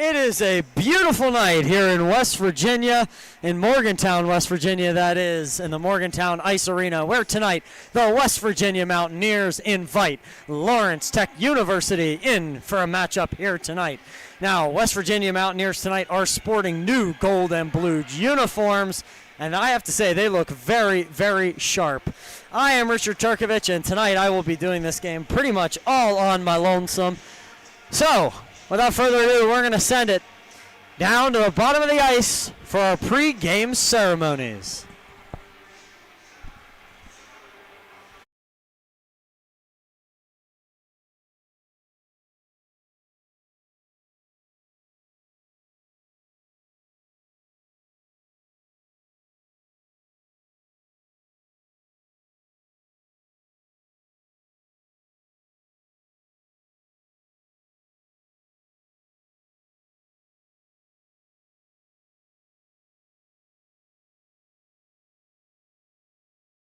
It is a beautiful night here in West Virginia, in Morgantown, West Virginia, that is, in the Morgantown Ice Arena, where tonight the West Virginia Mountaineers invite Lawrence Tech University in for a matchup here tonight. Now, West Virginia Mountaineers tonight are sporting new gold and blue uniforms, and I have to say they look very, very sharp. I am Richard Turkovich, and tonight I will be doing this game pretty much all on my lonesome. So, without further ado, we're going to send it down to the bottom of the ice for our pre-game ceremonies.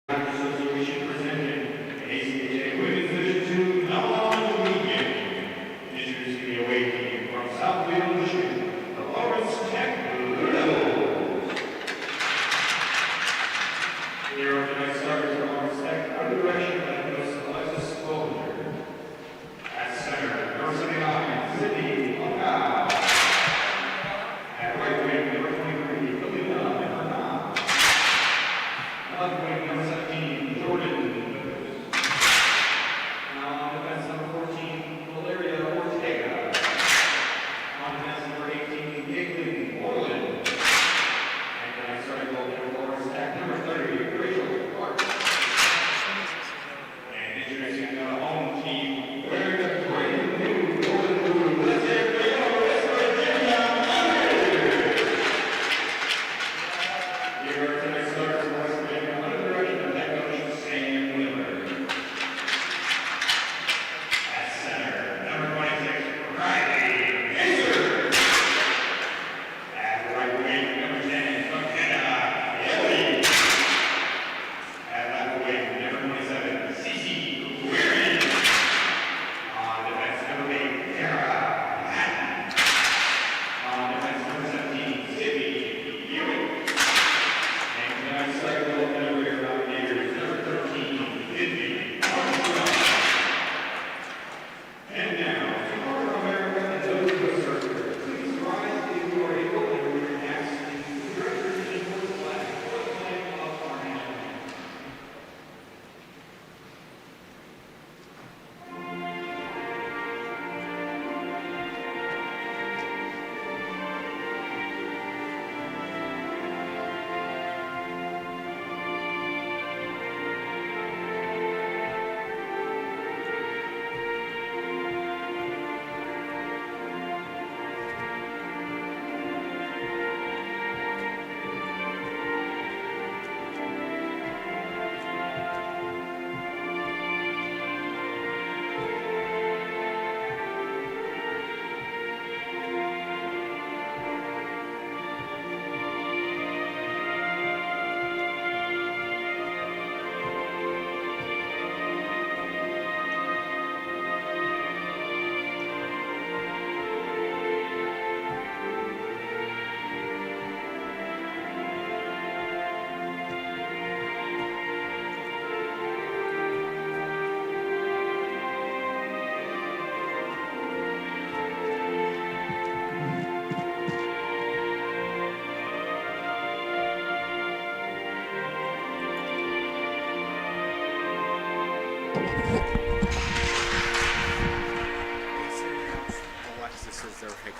Association presenting ACHA Women's Division II nonconference. Introducing the away team from Southfield, Michigan, the Lawrence Tech Blue Devils. Here are tonight's starters for Lawrence Tech, under direction of Miss Alexis Bolger. At center, number 79, Sydney Lockout. At right wing, number 23, Kalina Bernard. Left wing, number 17, Jordan. Now on defense, number 14, Valeria Ortega. On defense, number 18, Caitlin Moreland. And tonight's starting goaltender for Lawrence Tech, number 30, Rachel Clark. And introducing the home team, wearing the brand new gold and blue, let's hear it for the West Virginia Mountaineers. Here are tonight's starters for West Virginia under the direction of head coach Sam Wheeler. At center, number 26, Riley Mazer. At right wing, number 10, McKenna Kelly. At left wing, number 27, Cece Guerin. On defense, number 8, Tara Patton. On defense, number 17, Sydney Hewitt. And tonight's second goaltender for your Mountaineers, number 13, Lindsay Armstrong. And now, to North America and those who are circular, please rise if you are able and with your hats to the direction of the flag for the flag of our nation. Alexis is their head.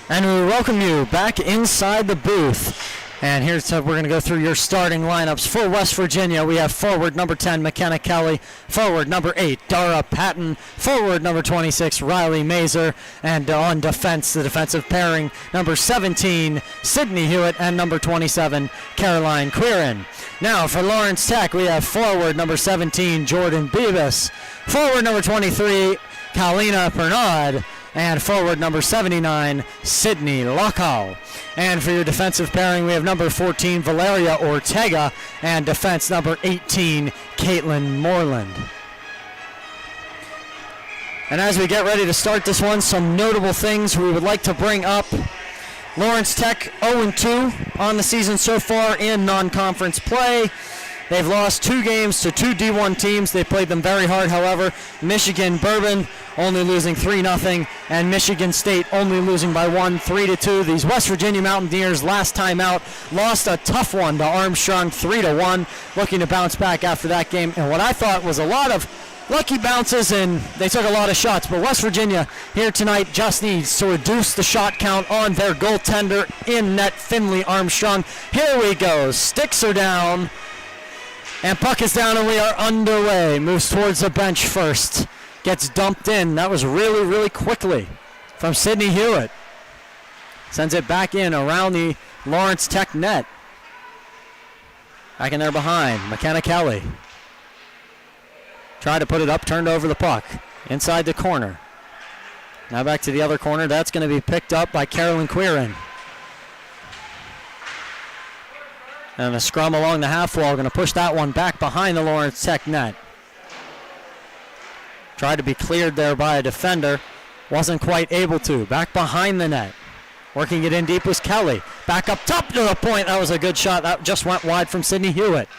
And we welcome you back inside the booth. And here's we're going to go through your starting lineups. For West Virginia, we have forward number 10, McKenna Kelly. Forward number 8, Dara Patton. Forward number 26, Riley Mazer. And on defense, the defensive pairing, number 17, Sydney Hewitt. And number 27, Caroline Quirin. Now for Lawrence Tech, we have forward number 17, Jordan Beavis. Forward number 23, Kalina Bernard. And forward number 79, Sydney Lockow. And for your defensive pairing, we have number 14, Valeria Ortega, and defense number 18, Caitlin Moreland. And as we get ready to start this one, some notable things we would like to bring up. Lawrence Tech 0-2 on the season so far in non-conference play. They've lost 2 games to 2 D1 teams. They played them very hard, however. Michigan Bourbon only losing 3-0, and Michigan State only losing by 1, 3-2. These West Virginia Mountaineers last time out lost a tough one to Armstrong, 3-1, looking to bounce back after that game. And what I thought was a lot of lucky bounces, and they took a lot of shots. But West Virginia here tonight just needs to reduce the shot count on their goaltender in net, Finley Armstrong. Here we go. Sticks are down. And puck is down, and we are underway. Moves towards the bench first. Gets dumped in. That was really, really quickly from Sidney Hewitt. Sends it back in around the Lawrence Tech net. Back in there behind. McKenna Kelly. Tried to put it up, turned over the puck. Inside the corner. Now back to the other corner. That's going to be picked up by Carolyn Quirin. And a scrum along the half wall, going to push that one back behind the Lawrence Tech net. Tried to be cleared there by a defender. Wasn't quite able to. Back behind the net. Working it in deep was Kelly. Back up top to the point. That was a good shot. That just went wide from Sidney Hewitt.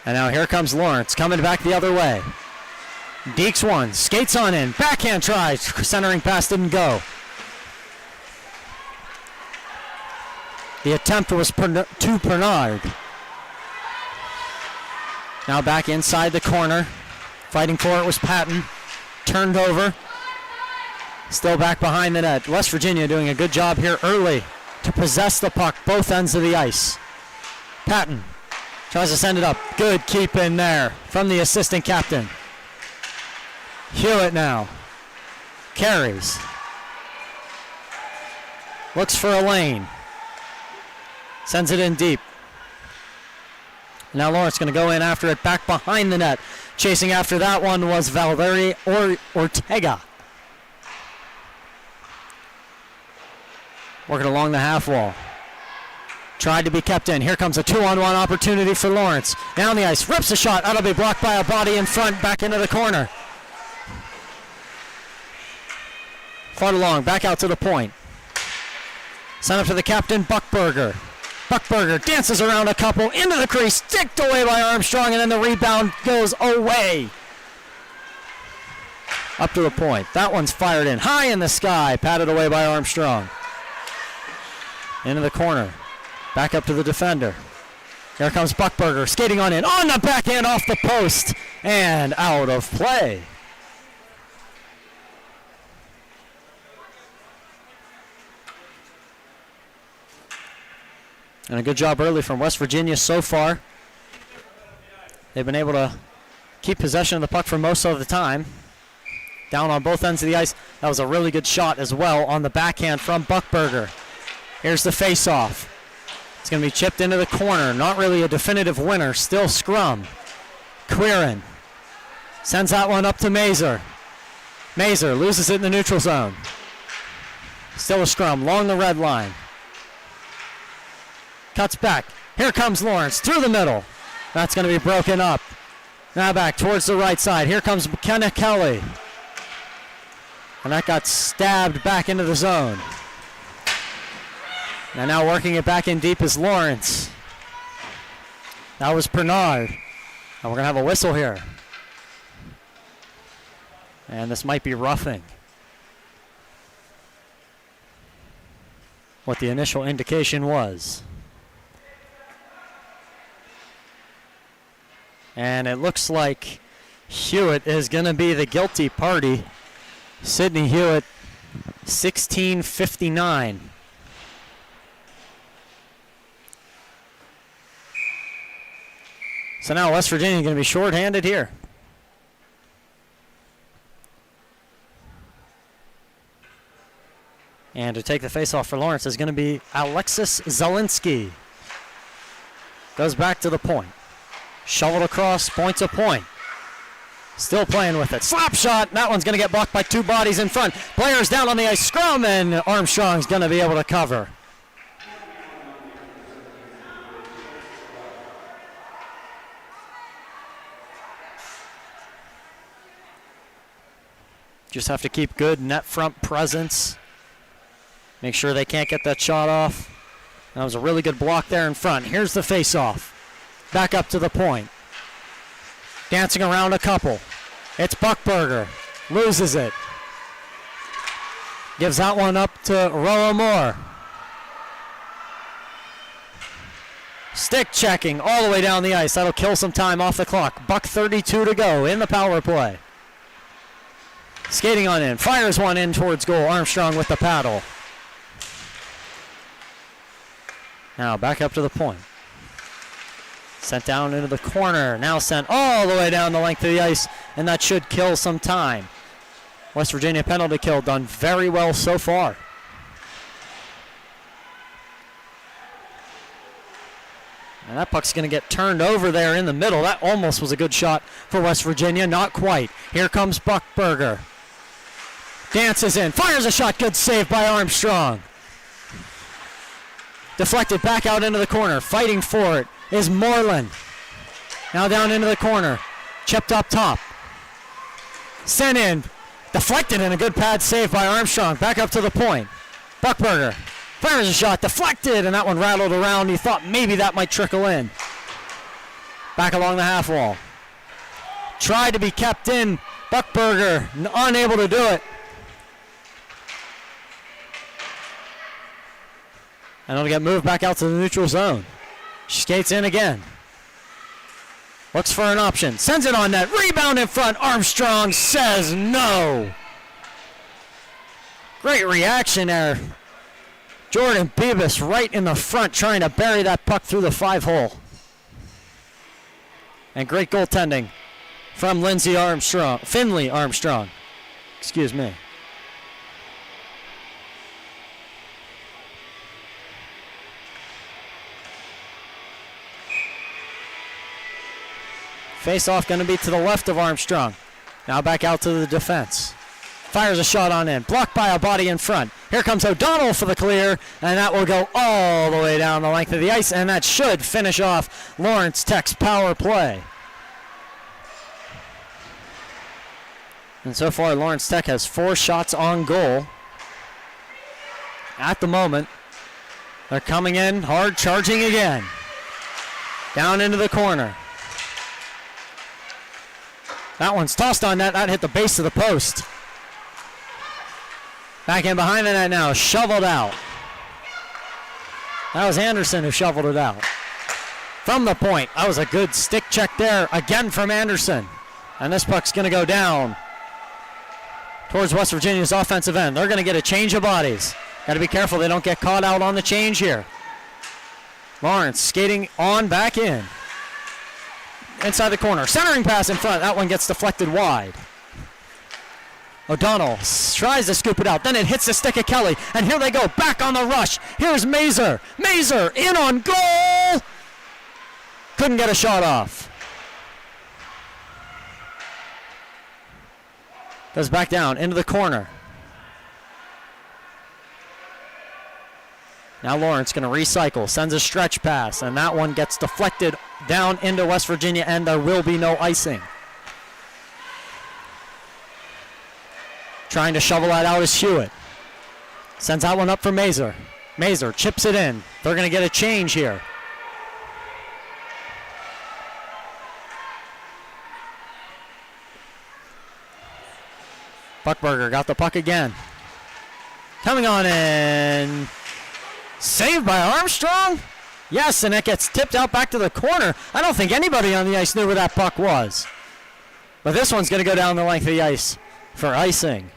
And now here comes Lawrence, coming back the other way. Deeks one, skates on in. Backhand tries. Centering pass didn't go. The attempt was to Bernard. Now back inside the corner. Fighting for it was Patton. Turned over. Still back behind the net. West Virginia doing a good job here early to possess the puck, both ends of the ice. Patton tries to send it up. Good keep in there from the assistant captain. Hewitt now. Carries. Looks for a lane. Sends it in deep. Now Lawrence going to go in after it, back behind the net. Chasing after that one was Valerie Ortega. Working along the half wall. Tried to be kept in. Here comes a 2-on-1 opportunity for Lawrence. Down the ice, rips a shot. That'll be blocked by a body in front, back into the corner. Fought along, back out to the point. Sent up to the captain, Buckberger. Buckberger dances around a couple, into the crease, sticked away by Armstrong, and then the rebound goes away. Up to the point. That one's fired in. High in the sky, patted away by Armstrong. Into the corner. Back up to the defender. Here comes Buckberger, skating on in. On the backhand off the post, and out of play. And a good job early from West Virginia so far. They've been able to keep possession of the puck for most of the time. Down on both ends of the ice. That was a really good shot as well on the backhand from Buckberger. Here's the face-off. It's going to be chipped into the corner. Not really a definitive winner. Still scrum. Quirin sends that one up to Mazer. Mazer loses it in the neutral zone. Still a scrum along the red line. Cuts back. Here comes Lawrence through the middle. That's going to be broken up. Now back towards the right side. Here comes McKenna Kelly. And that got stabbed back into the zone. And now working it back in deep is Lawrence. That was Bernard. And we're going to have a whistle here. And this might be roughing. What the initial indication was. And it looks like Hewitt is going to be the guilty party. Sidney Hewitt, 16:59. So now West Virginia is going to be shorthanded here. And to take the faceoff for Lawrence is going to be Alexis Zielinski. Goes back to the point. Shoveled across, point to point. Still playing with it. Slap shot. That one's going to get blocked by two bodies in front. Players down on the ice. Scrum, and Armstrong's going to be able to cover. Just have to keep good net front presence. Make sure they can't get that shot off. That was a really good block there in front. Here's the face-off. Back up to the point. Dancing around a couple. It's Buckberger. Loses it. Gives that one up to Roa Moore. Stick checking all the way down the ice. That'll kill some time off the clock. $1:32 to go in the power play. Skating on in. Fires one in towards goal. Armstrong with the paddle. Now back up to the point. Sent down into the corner. Now sent all the way down the length of the ice. And that should kill some time. West Virginia penalty kill done very well so far. And that puck's going to get turned over there in the middle. That almost was a good shot for West Virginia. Not quite. Here comes Buckberger. Dances in. Fires a shot. Good save by Armstrong. Deflected back out into the corner. Fighting for it is Moreland. Now down into the corner. Chipped up top. Sent in. Deflected and a good pad save by Armstrong. Back up to the point. Buckberger fires a shot. Deflected and that one rattled around. He thought maybe that might trickle in. Back along the half wall. Tried to be kept in. Buckberger unable to do it. And it'll get moved back out to the neutral zone. She skates in again. Looks for an option. Sends it on net. Rebound in front. Armstrong says no. Great reaction there. Jordan Bibas right in the front trying to bury that puck through the 5-hole. And great goaltending from Finley Armstrong. Excuse me. Face-off going to be to the left of Armstrong. Now back out to the defense. Fires a shot on in. Blocked by a body in front. Here comes O'Donnell for the clear, and that will go all the way down the length of the ice, and that should finish off Lawrence Tech's power play. And so far, Lawrence Tech has 4 shots on goal. At the moment, they're coming in hard, charging again. Down into the corner. That one's tossed on net. That hit the base of the post. Back in behind the net now. Shoveled out. That was Anderson who shoveled it out. From the point. That was a good stick check there. Again from Anderson. And this puck's going to go down towards West Virginia's offensive end. They're going to get a change of bodies. Got to be careful they don't get caught out on the change here. Lawrence skating on back in. Inside the corner. Centering pass in front. That one gets deflected wide. O'Donnell tries to scoop it out. Then it hits the stick of Kelly. And here they go. Back on the rush. Here's Mazer. Mazer in on goal. Couldn't get a shot off. Goes back down into the corner. Now Lawrence going to recycle. Sends a stretch pass. And that one gets deflected down into West Virginia, and there will be no icing. Trying to shovel that out is Hewitt. Sends that one up for Mazer. Mazer chips it in. They're going to get a change here. Buckberger got the puck again. Coming on in. Saved by Armstrong? Yes, and it gets tipped out back to the corner. I don't think anybody on the ice knew where that puck was. But this one's going to go down the length of the ice for icing.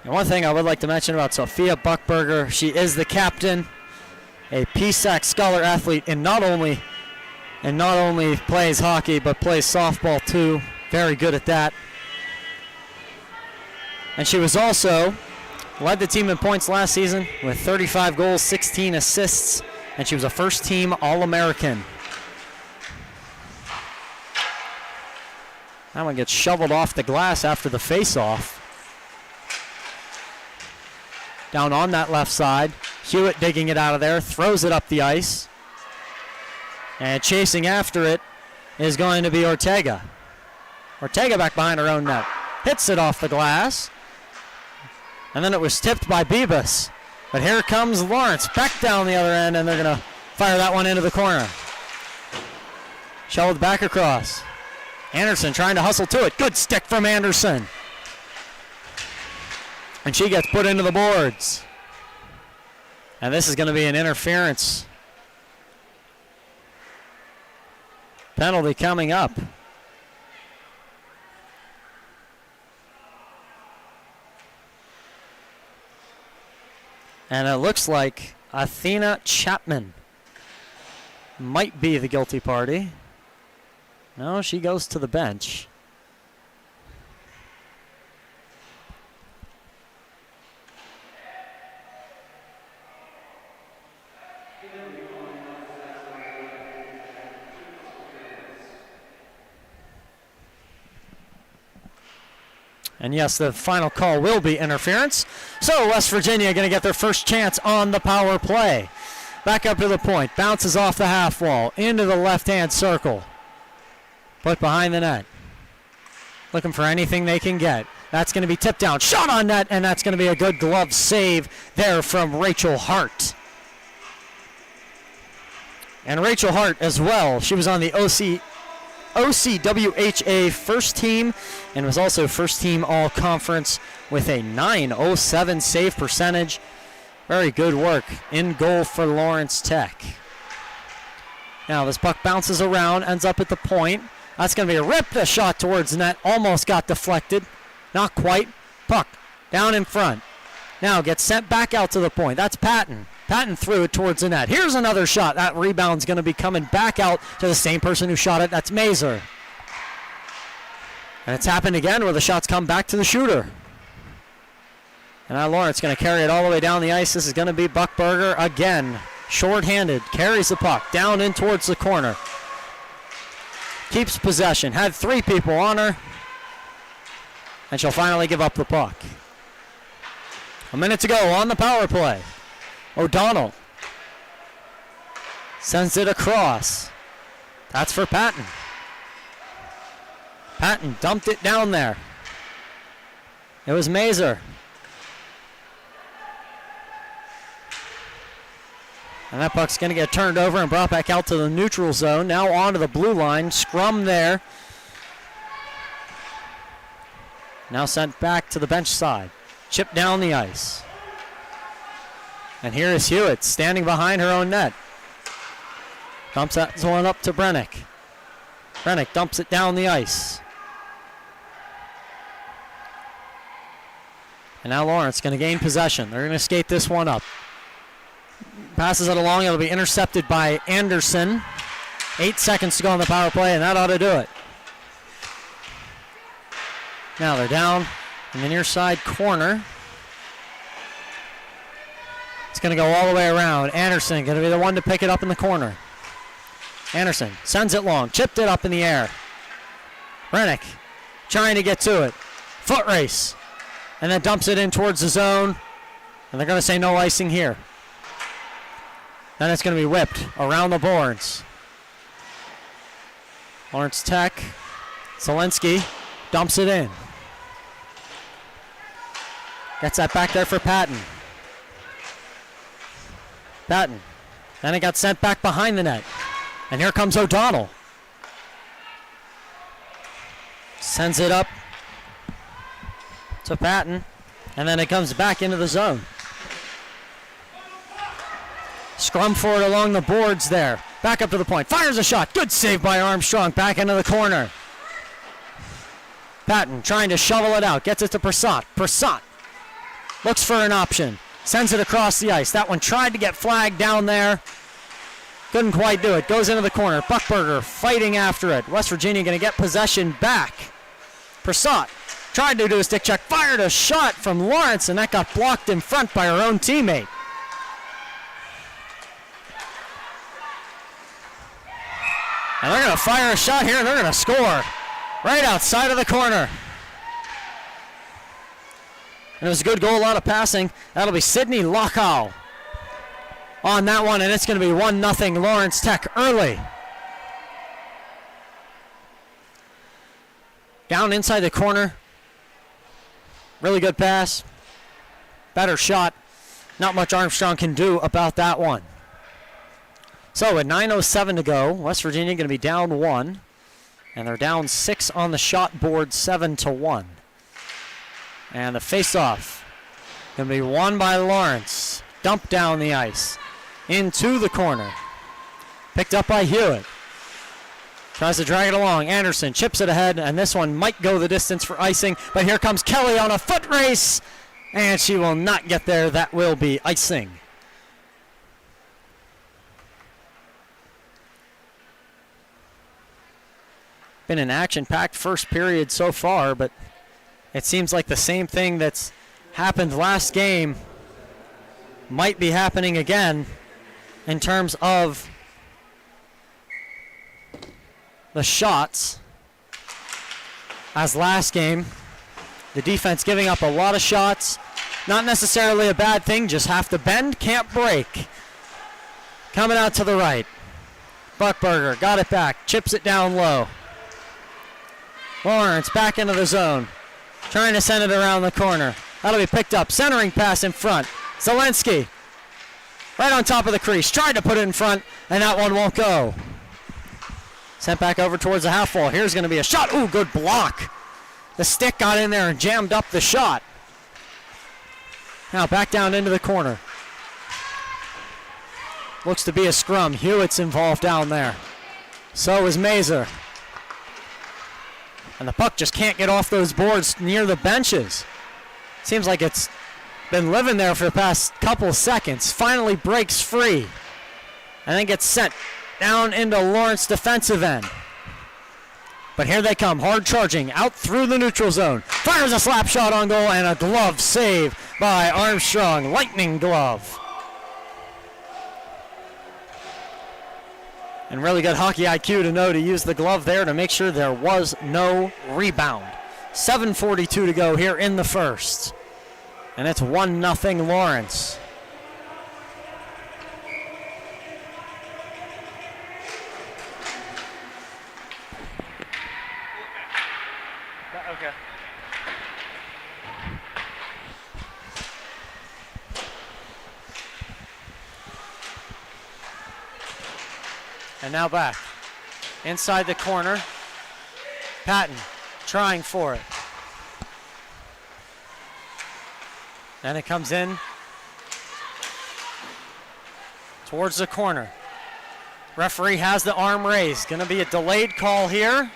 And one thing I would like to mention about Sophia Buckberger, she is the captain, a PSAC scholar athlete, and not only plays hockey, but plays softball too. Very good at that. And she was also led the team in points last season with 35 goals, 16 assists, and she was a first-team All-American. That one gets shoveled off the glass after the face-off. Down on that left side. Hewitt digging it out of there, throws it up the ice. And chasing after it is going to be Ortega. Ortega back behind her own net. hits it off the glass. And then it was tipped by Bebus. But here comes Lawrence back down the other end, and they're going to fire that one into the corner. Shoveled back across. Anderson trying to hustle to it. Good stick from Anderson. And she gets put into the boards. And this is going to be an interference penalty coming up. And it looks like Athena Chapman might be the guilty party. No, she goes to the bench. And yes, the final call will be interference. So West Virginia going to get their first chance on the power play. Back up to the point. Bounces off the half wall. Into the left-hand circle. Put behind the net. Looking for anything they can get. That's going to be tipped down. Shot on net, and that's going to be a good glove save there from Rachel Hart. And Rachel Hart as well. She was on the OCWHA first team and was also first team all-conference with a .907 save percentage. Very good work in goal for Lawrence Tech. Now this puck bounces around, ends up at the point. That's going to be a rip, a shot towards the net. Almost got deflected. Not quite. Puck down in front. Now gets sent back out to the point. That's Patton. Patton threw it towards the net. Here's another shot. That rebound's going to be coming back out to the same person who shot it. That's Mazer. And it's happened again where the shots come back to the shooter. And now Lawrence going to carry it all the way down the ice. This is going to be Buckberger again. Short-handed. Carries the puck down in towards the corner. Keeps possession. Had three people on her. And she'll finally give up the puck. A minute to go on the power play. O'Donnell sends it across. That's for Patton. Patton dumped it down there. It was Mazer. And that puck's going to get turned over and brought back out to the neutral zone. Now onto the blue line. Scrum there. Now sent back to the bench side. Chipped down the ice. And here is Hewitt standing behind her own net. Dumps that one up to Brennick. Brennick dumps it down the ice. And now Lawrence going to gain possession. They're going to skate this one up. Passes it along. It'll be intercepted by Anderson. 8 seconds to go on the power play, and that ought to do it. Now they're down in the near side corner. It's going to go all the way around. Anderson going to be the one to pick it up in the corner. Anderson sends it long. Chipped it up in the air. Brennick trying to get to it. Foot race. And then dumps it in towards the zone. And they're going to say no icing here. Then it's going to be whipped around the boards. Lawrence Tech. Zelensky dumps it in. Gets that back there for Patton. Patton. Then it got sent back behind the net. And here comes O'Donnell. Sends it up to Patton. And then it comes back into the zone. Scrum for it along the boards there. Back up to the point. Fires a shot. Good save by Armstrong. Back into the corner. Patton trying to shovel it out. Gets it to Prasad. Prasad looks for an option. Sends it across the ice. That one tried to get flagged down there. Couldn't quite do it. Goes into the corner. Buckberger fighting after it. West Virginia going to get possession back. Prasad tried to do a stick check. Fired a shot from Lawrence, and that got blocked in front by her own teammate. And they're going to fire a shot here, and they're going to score right outside of the corner. And it was a good goal, a lot of passing. That'll be Sydney Lochow on that one, and it's going to be 1-0 Lawrence Tech early. Down inside the corner Really good pass. Better shot. Not much Armstrong can do about that one. So with 9:07 to go, West Virginia going to be down 1. And they're down 6 on the shot board, 7-1. And the face-off going to be won by Lawrence. Dumped down the ice. Into the corner. Picked up by Hewitt. Tries to drag it along. Anderson chips it ahead, and this one might go the distance for icing. But here comes Kelly on a foot race, and she will not get there. That will be icing. Been an action-packed first period so far, but it seems like the same thing that's happened last game might be happening again in terms of the shots. As last game, the defense giving up a lot of shots. Not necessarily a bad thing, just have to bend, can't break. Coming out to the right. Buckberger got it back, chips it down low. Lawrence back into the zone. Trying to send it around the corner. That'll be picked up. Centering pass in front. Zelensky. Right on top of the crease. Tried to put it in front, and that one won't go. Sent back over towards the half wall. Here's going to be a shot. Ooh, good block. The stick got in there and jammed up the shot. Now back down into the corner. Looks to be a scrum. Hewitt's involved down there. So is Mazer. And the puck just can't get off those boards near the benches. Seems like it's been living there for the past couple seconds. Finally breaks free. And then gets sent down into Lawrence defensive end. But here they come, hard charging, out through the neutral zone. Fires a slap shot on goal and a glove save by Armstrong. Lightning glove. And really good hockey IQ to know to use the glove there to make sure there was no rebound. 7:42 to go here in the first. And it's 1-0 Lawrence. Okay. And now back. Inside the corner. Patton trying for it. And it comes in towards the corner. Referee has the arm raised. Going to be a delayed call here.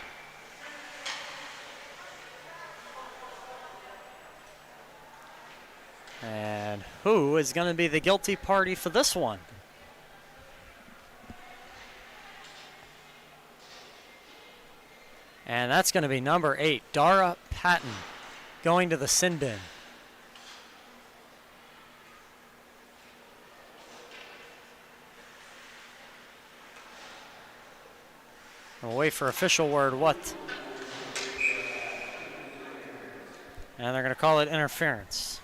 And who is going to be the guilty party for this one? And that's going to be number 8, Dara Patton, going to the sin bin. We'll wait for official word what. And they're going to call it interference.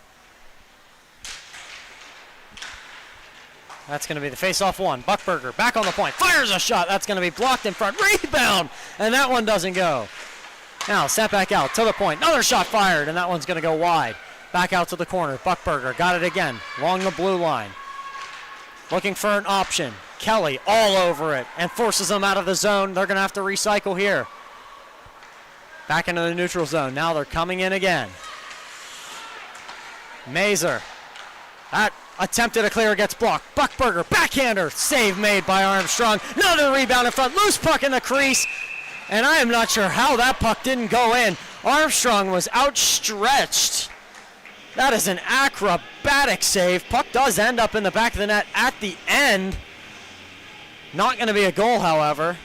That's going to be the face-off one. Buckberger back on the point. Fires a shot. That's going to be blocked in front. Rebound. And that one doesn't go. Now set back out to the point. Another shot fired. And that one's going to go wide. Back out to the corner. Buckberger got it again. Along the blue line. Looking for an option. Kelly all over it. And forces them out of the zone. They're going to have to recycle here. Back into the neutral zone. Now they're coming in again. Mazer. That attempted a clear, gets blocked. Buckberger, backhander, save made by Armstrong. Another rebound in front, loose puck in the crease. And I am not sure how that puck didn't go in. Armstrong was outstretched. That is an acrobatic save. Puck does end up in the back of the net at the end. Not going to be a goal, however.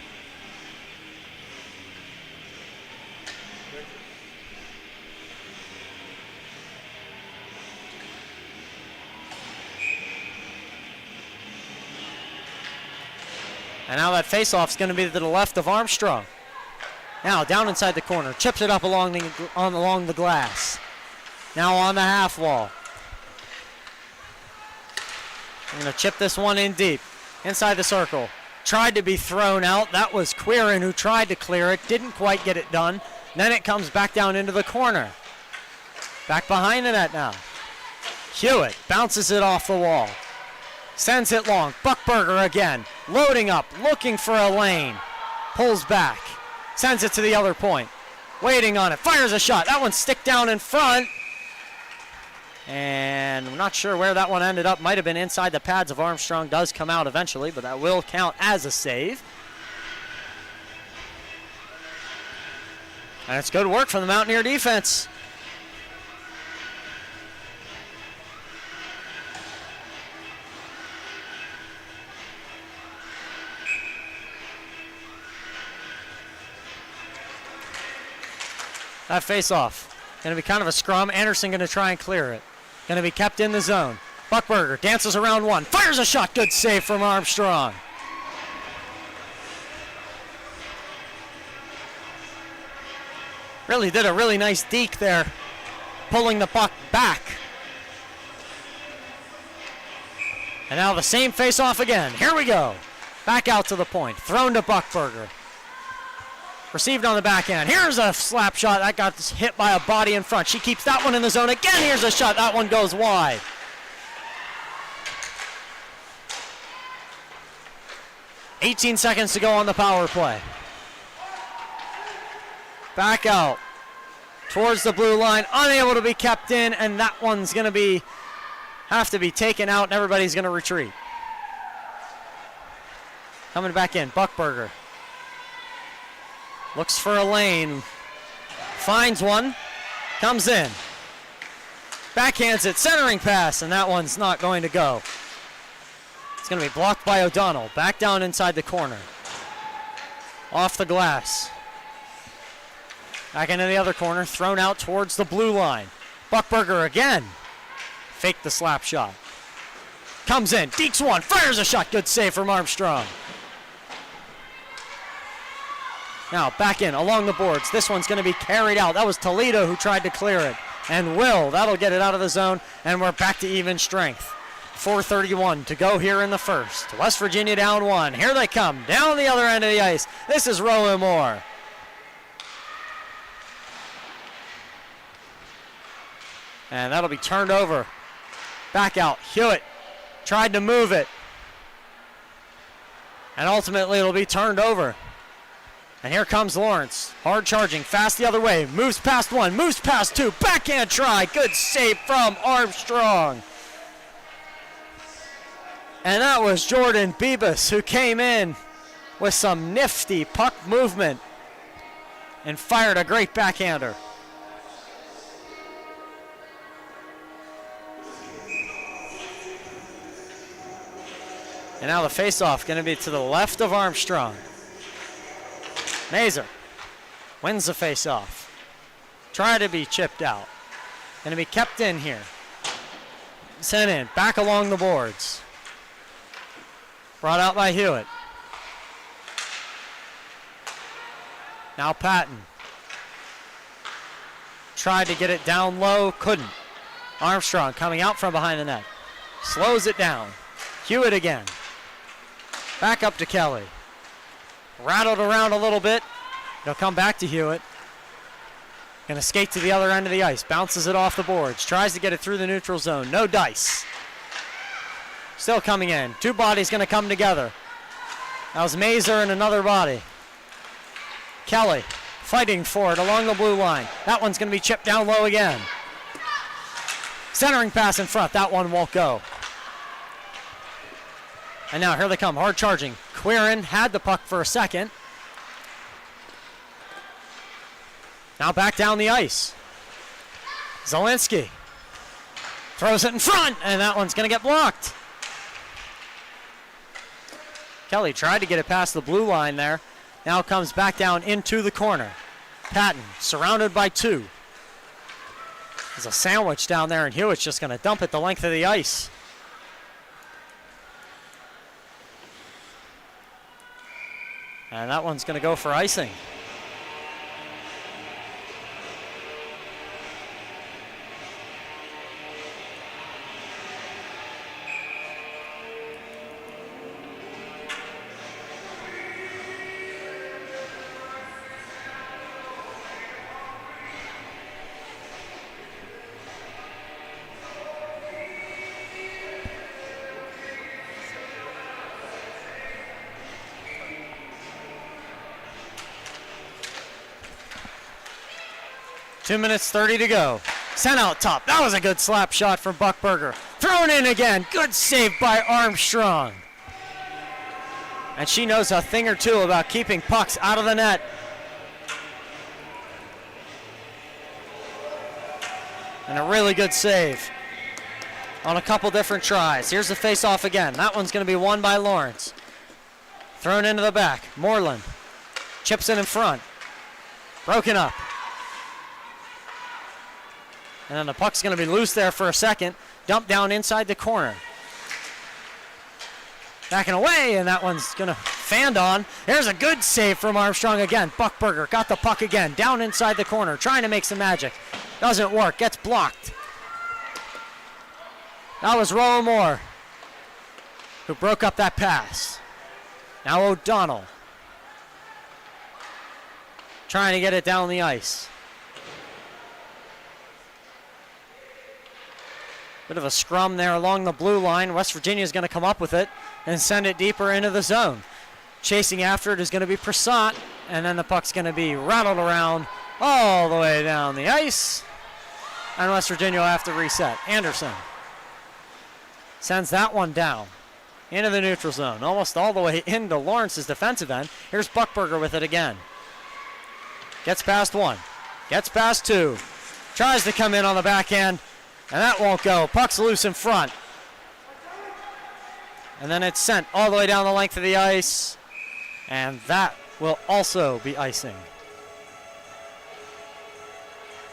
And now that faceoff is going to be to the left of Armstrong. Now down inside the corner, chips it up along the glass. Now on the half wall. I'm going to chip this one in deep, inside the circle. Tried to be thrown out. That was Quirin who tried to clear it, didn't quite get it done. Then it comes back down into the corner. Back behind the net now. Hewitt bounces it off the wall. Sends it long. Buckberger again. Loading up. Looking for a lane. Pulls back. Sends it to the other point. Waiting on it. Fires a shot. That one's stick down in front. And I'm not sure where that one ended up. Might have been inside the pads of Armstrong. Does come out eventually, but that will count as a save. And it's good work from the Mountaineer defense. That face-off. Going to be kind of a scrum. Anderson going to try and clear it. Going to be kept in the zone. Buckberger dances around one. Fires a shot. Good save from Armstrong. Really did a really nice deke there. Pulling the puck back. And now the same face-off again. Here we go. Back out to the point. Thrown to Buckberger. Received on the backhand. Here's a slap shot. That got hit by a body in front. She keeps that one in the zone. Again, here's a shot. That one goes wide. "18 seconds to go on the power play. Back out. Towards the blue line. Unable to be kept in, and that one's going to have to be taken out, and everybody's going to retreat. Coming back in. Buckberger. Looks for a lane. Finds one. Comes in. Backhands it. Centering pass. And that one's not going to go. It's going to be blocked by O'Donnell. Back down inside the corner. Off the glass. Back into the other corner. Thrown out towards the blue line. Buckberger again. Faked the slap shot. Comes in. Dekes one. Fires a shot. Good save from Armstrong. Now back in along the boards. This one's going to be carried out. That was Toledo who tried to clear it. And that'll get it out of the zone. And we're back to even strength. 4:31 to go here in the first. West Virginia down one. Here they come. Down the other end of the ice. This is Rowan Moore. And that'll be turned over. Back out. Hewitt tried to move it. And ultimately it'll be turned over. And here comes Lawrence. Hard charging, fast the other way. Moves past one, moves past two. Backhand try. Good save from Armstrong. And that was Jordan Bibas who came in with some nifty puck movement and fired a great backhander. And now the faceoff going to be to the left of Armstrong. Mazer wins the faceoff. Try to be chipped out. Going to be kept in here. Sent in. Back along the boards. Brought out by Hewitt. Now Patton. Tried to get it down low. Couldn't. Armstrong coming out from behind the net. Slows it down. Hewitt again. Back up to Kelly. Rattled around a little bit. He'll come back to Hewitt. Going to skate to the other end of the ice. Bounces it off the boards. Tries to get it through the neutral zone. No dice. Still coming in. Two bodies going to come together. That was Mazer and another body. Kelly fighting for it along the blue line. That one's going to be chipped down low again. Centering pass in front. That one won't go. And now here they come, hard charging. Quirin had the puck for a second. Now back down the ice. Zielinski throws it in front, and that one's going to get blocked. Kelly tried to get it past the blue line there. Now comes back down into the corner. Patton surrounded by two. There's a sandwich down there, and Hewitt's just going to dump it the length of the ice. And that one's going to go for icing. 2 minutes 30 to go. Sent out top. That was a good slap shot from Buckberger. Thrown in again. Good save by Armstrong. And she knows a thing or two about keeping pucks out of the net. And a really good save on a couple different tries. Here's the face-off again. That one's going to be won by Lawrence. Thrown into the back. Moreland chips in front. Broken up. And then the puck's going to be loose there for a second. Dumped down inside the corner. Backing away, and that one's going to fanned on. There's a good save from Armstrong again. Buckberger got the puck again. Down inside the corner, trying to make some magic. Doesn't work, gets blocked. That was Roe Moore who broke up that pass. Now O'Donnell trying to get it down the ice. Bit of a scrum there along the blue line. West Virginia is going to come up with it and send it deeper into the zone. Chasing after it is going to be Prasad, and then the puck's going to be rattled around all the way down the ice. And West Virginia will have to reset. Anderson sends that one down into the neutral zone, almost all the way into Lawrence's defensive end. Here's Buckberger with it again. Gets past one, gets past two, tries to come in on the backhand, and that won't go. Puck's loose in front. And then it's sent all the way down the length of the ice, and that will also be icing.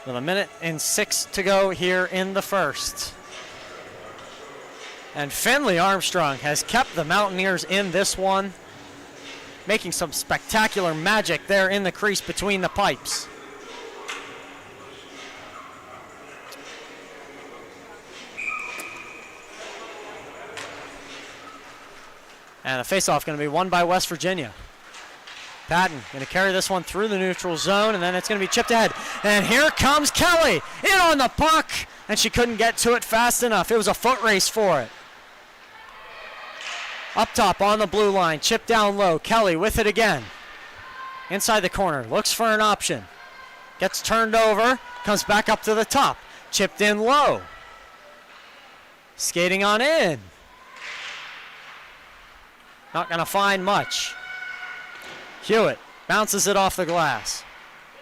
With 1:06 to go here in the first. And Finley Armstrong has kept the Mountaineers in this one, making some spectacular magic there in the crease between the pipes. And the faceoff going to be won by West Virginia. Patton going to carry this one through the neutral zone, and then it's going to be chipped ahead. And here comes Kelly in on the puck, and she couldn't get to it fast enough. It was a foot race for it. Up top on the blue line, chipped down low. Kelly with it again. Inside the corner, looks for an option. Gets turned over, comes back up to the top. Chipped in low. Skating on in. Not going to find much. Hewitt bounces it off the glass.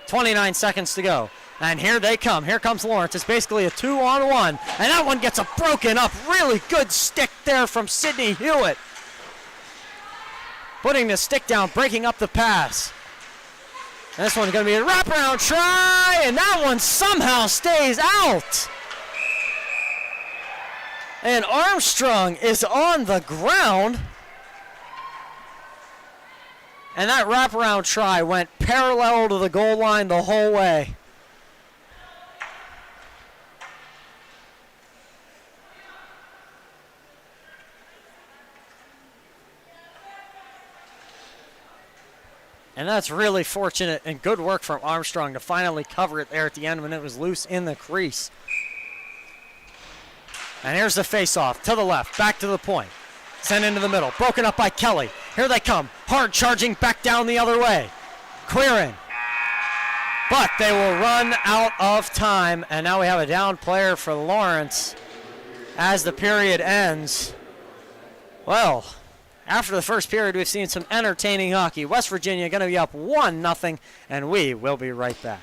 29 seconds to go. And here they come. Here comes Lawrence. It's basically a 2-on-1. And that one gets a broken up. Really good stick there from Sydney Hewitt. Putting the stick down, breaking up the pass. And this one's going to be a wraparound try. And that one somehow stays out. And Armstrong is on the ground. And that wraparound try went parallel to the goal line the whole way. And that's really fortunate and good work from Armstrong to finally cover it there at the end when it was loose in the crease. And here's the face-off to the left, back to the point. Sent into the middle, broken up by Kelly. Here they come, hard charging back down the other way. Queering. But they will run out of time, and now we have a down player for Lawrence as the period ends. Well, after the first period, we've seen some entertaining hockey. West Virginia going to be up 1-0, and we will be right back.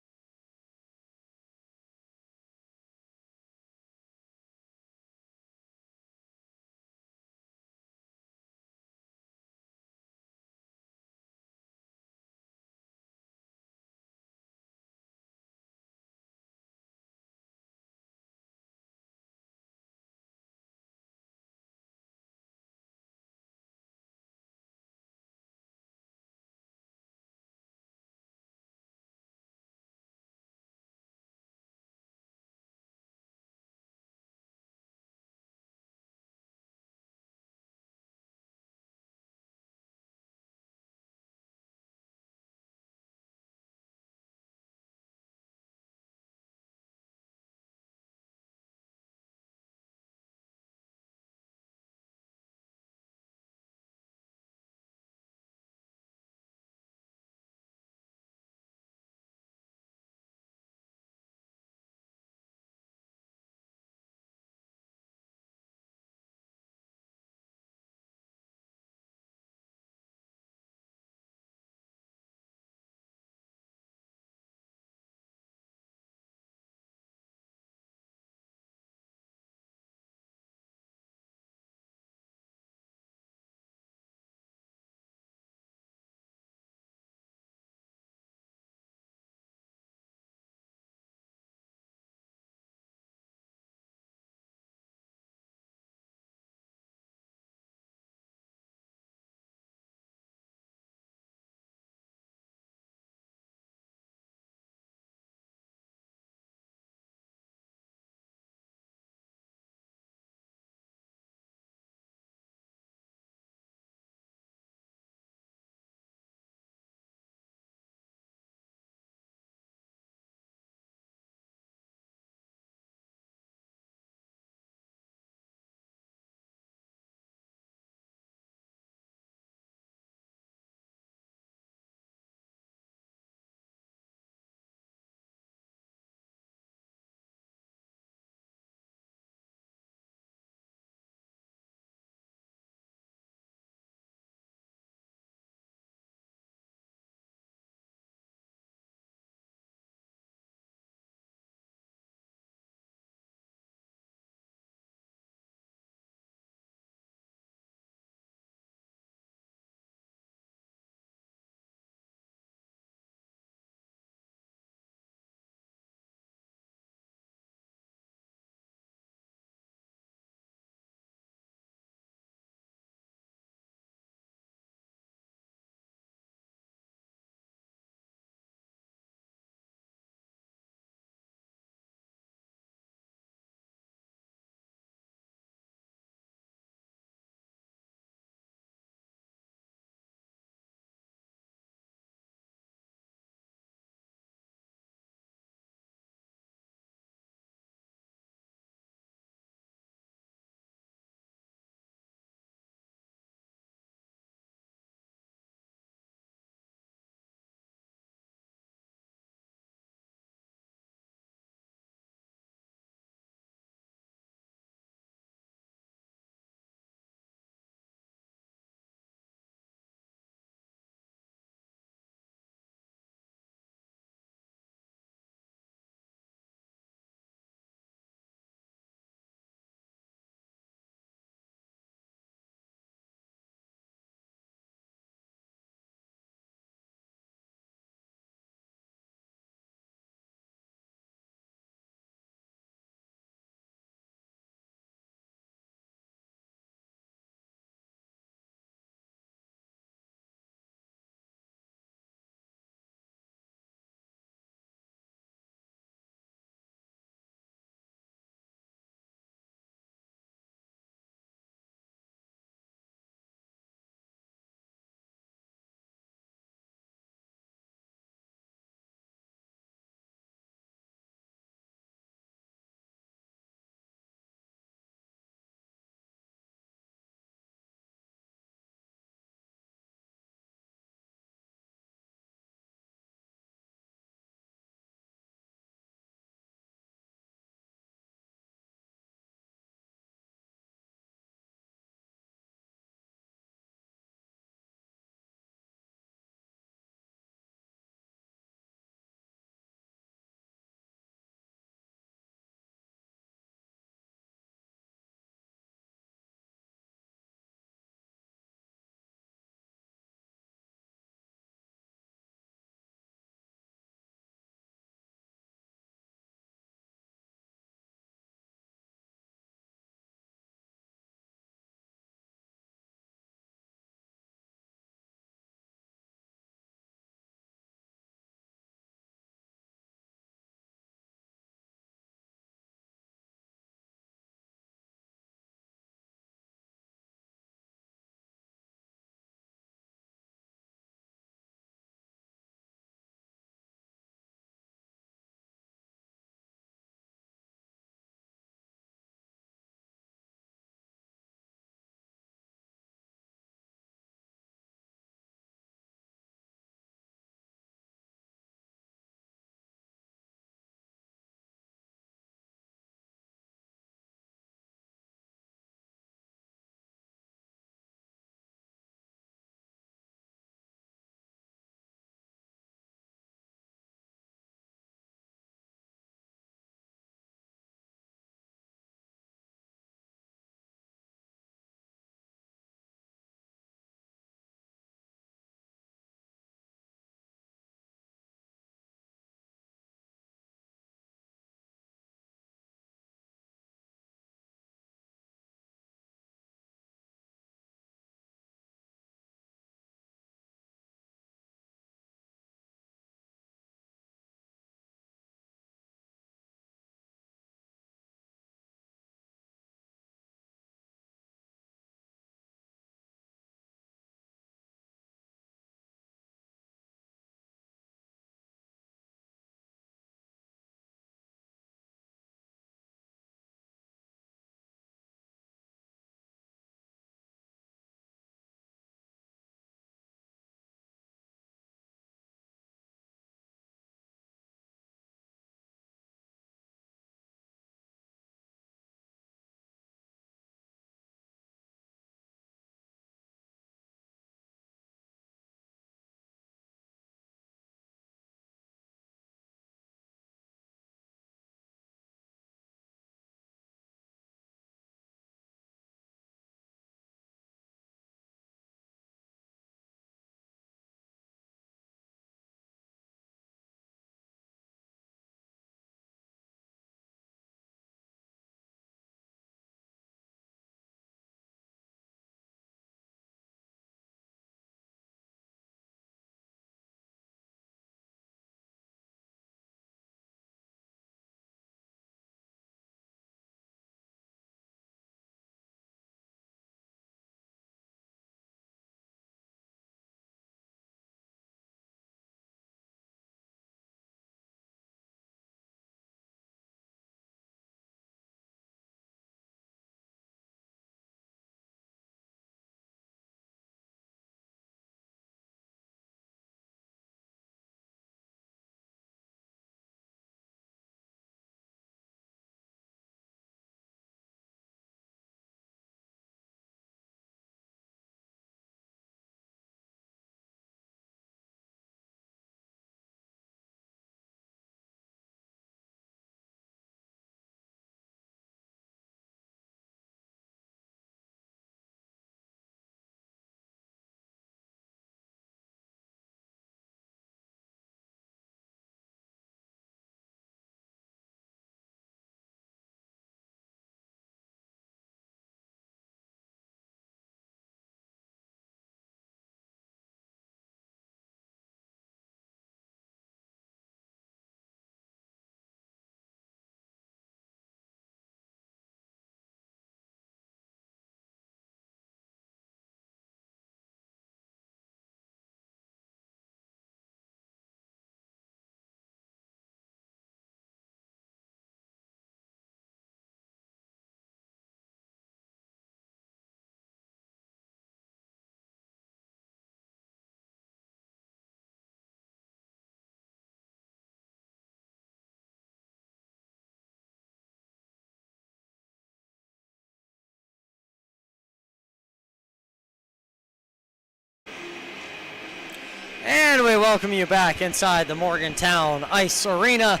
And we welcome you back inside the Morgantown Ice Arena,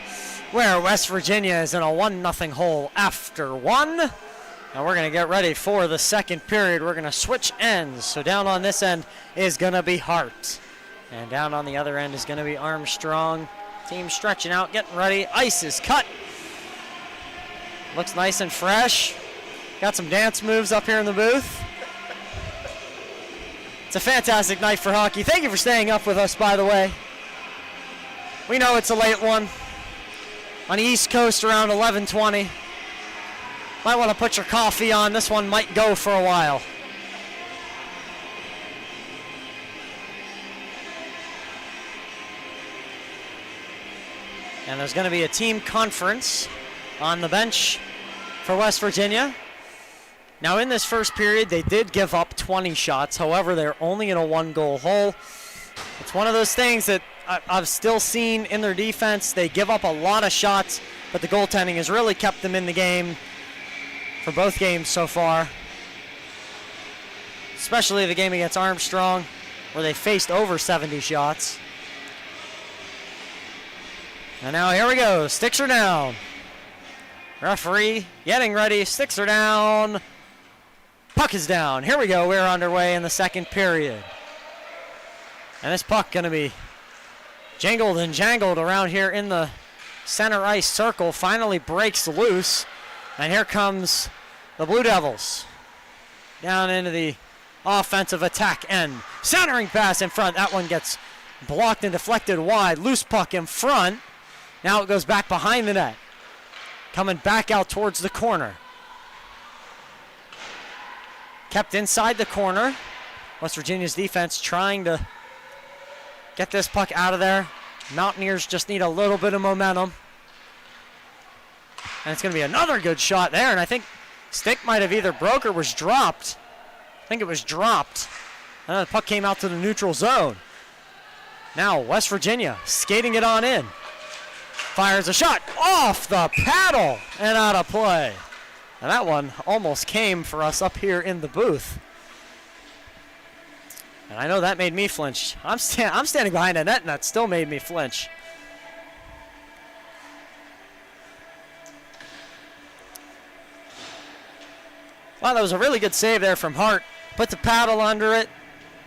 where West Virginia is in a 1-0 hole after one. And we're going to get ready for the second period. We're going to switch ends. So down on this end is going to be Hart. And down on the other end is going to be Armstrong. Team stretching out, getting ready. Ice is cut. Looks nice and fresh. Got some dance moves up here in the booth. It's a fantastic night for hockey. Thank you for staying up with us, by the way. We know it's a late one. On the East Coast around 11:20. Might want to put your coffee on. This one might go for a while. And there's going to be a team conference on the bench for West Virginia. Now in this first period, they did give up 20 shots. However, they're only in a 1-goal hole. It's one of those things that I've still seen in their defense. They give up a lot of shots, but the goaltending has really kept them in the game for both games so far. Especially the game against Armstrong, where they faced over 70 shots. And now here we go. Sticks are down. Referee getting ready. Sticks are down. Puck is down. Here we go. We're underway in the second period. And this puck going to be jingled and jangled around here in the center ice circle. Finally breaks loose. And here comes the Blue Devils. Down into the offensive attack end. Centering pass in front. That one gets blocked and deflected wide. Loose puck in front. Now it goes back behind the net. Coming back out towards the corner. Kept inside the corner. West Virginia's defense trying to get this puck out of there. Mountaineers just need a little bit of momentum. And it's going to be another good shot there. And I think stick might have either broke or was dropped. I think it was dropped. And then the puck came out to the neutral zone. Now West Virginia skating it on in. Fires a shot off the paddle and out of play. And that one almost came for us up here in the booth. And I know that made me flinch. I'm standing behind a net, and that still made me flinch. Well, that was a really good save there from Hart. Put the paddle under it,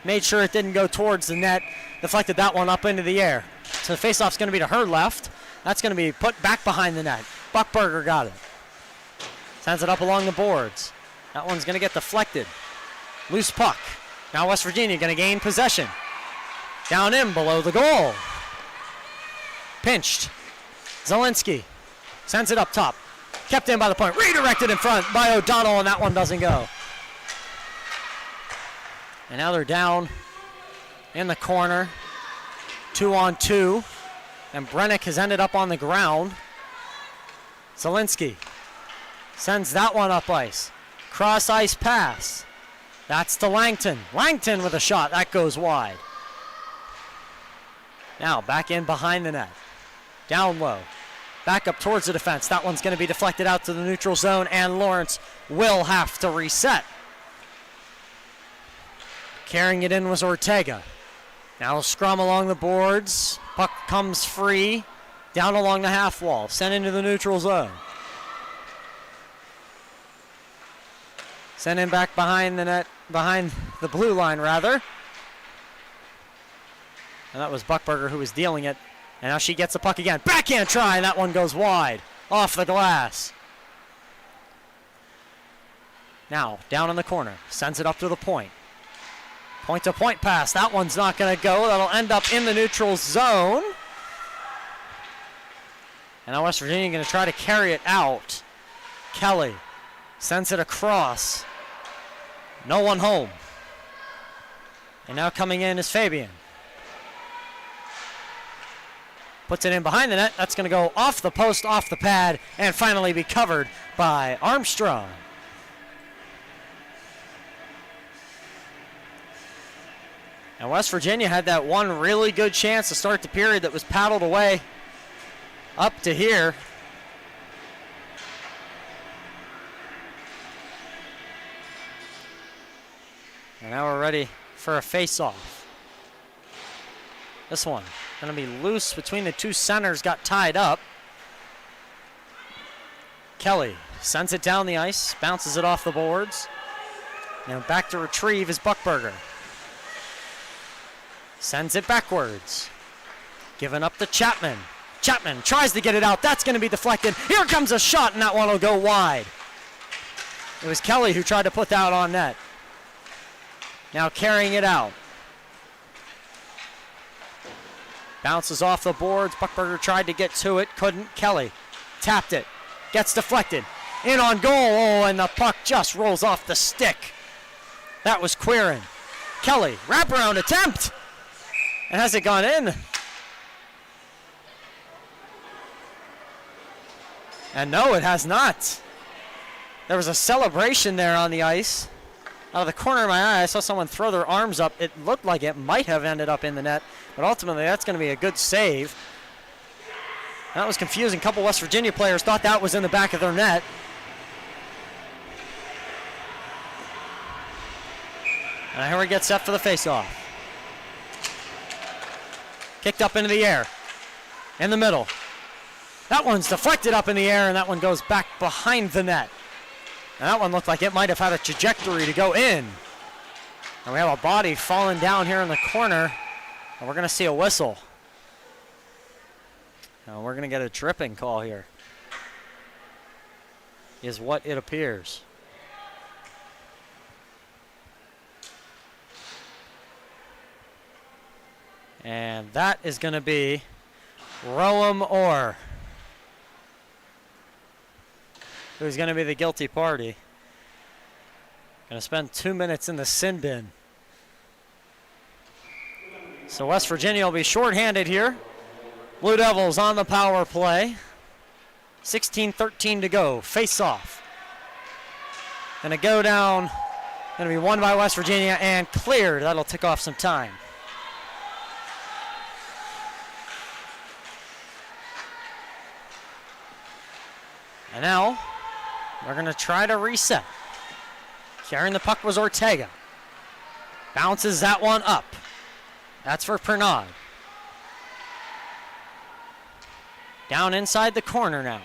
made sure it didn't go towards the net, deflected that one up into the air. So the faceoff's going to be to her left. That's going to be put back behind the net. Buckberger got it. Sends it up along the boards. That one's going to get deflected. Loose puck. Now West Virginia going to gain possession. Down in below the goal. Pinched. Zielinski sends it up top. Kept in by the point. Redirected in front by O'Donnell, and that one doesn't go. And now they're down in the corner. 2-on-2. And Brennick has ended up on the ground. Zielinski sends that one up ice. Cross ice pass. That's to Langton. Langton with a shot. That goes wide. Now back in behind the net. Down low. Back up towards the defense. That one's going to be deflected out to the neutral zone, and Lawrence will have to reset. Carrying it in was Ortega. Now a scrum along the boards. Puck comes free. Down along the half wall. Sent into the neutral zone. Sent in back behind the net, behind the blue line rather. And that was Buckberger who was dealing it. And now she gets the puck again. Backhand try, and that one goes wide. Off the glass. Now, down in the corner. Sends it up to the point. Point-to-point pass. That one's not going to go. That'll end up in the neutral zone. And now West Virginia going to try to carry it out. Kelly sends it across. No one home. And now coming in is Fabian. Puts it in behind the net. That's going to go off the post, off the pad, and finally be covered by Armstrong. And West Virginia had that one really good chance to start the period that was paddled away up to here. And now we're ready for a face-off. This one going to be loose between the two centers, got tied up. Kelly sends it down the ice, bounces it off the boards. Now back to retrieve is Buckberger. Sends it backwards. Giving up to Chapman. Chapman tries to get it out. That's going to be deflected. Here comes a shot, and that one will go wide. It was Kelly who tried to put that on net. Now carrying it out. Bounces off the boards. Buckberger tried to get to it. Couldn't. Kelly tapped it. Gets deflected. In on goal. Oh, and the puck just rolls off the stick. That was Quirin. Kelly, wraparound attempt. And has it gone in? And no, it has not. There was a celebration there on the ice. Out of the corner of my eye, I saw someone throw their arms up. It looked like it might have ended up in the net, but ultimately that's going to be a good save. That was confusing. A couple West Virginia players thought that was in the back of their net. And here we get set for the faceoff. Kicked up into the air. In the middle. That one's deflected up in the air, and that one goes back behind the net. And that one looked like it might have had a trajectory to go in. And we have a body falling down here in the corner, and we're going to see a whistle. Now we're going to get a tripping call here, is what it appears. And that is going to be Roam Orr, who's going to be the guilty party. Going to spend 2 minutes in the sin bin. So West Virginia will be shorthanded here. Blue Devils on the power play. 16:13 to go. Face off. Going to go down. Going to be won by West Virginia and cleared. That'll tick off some time. And now we're going to try to reset. Carrying the puck was Ortega. Bounces that one up. That's for Pernod. Down inside the corner now.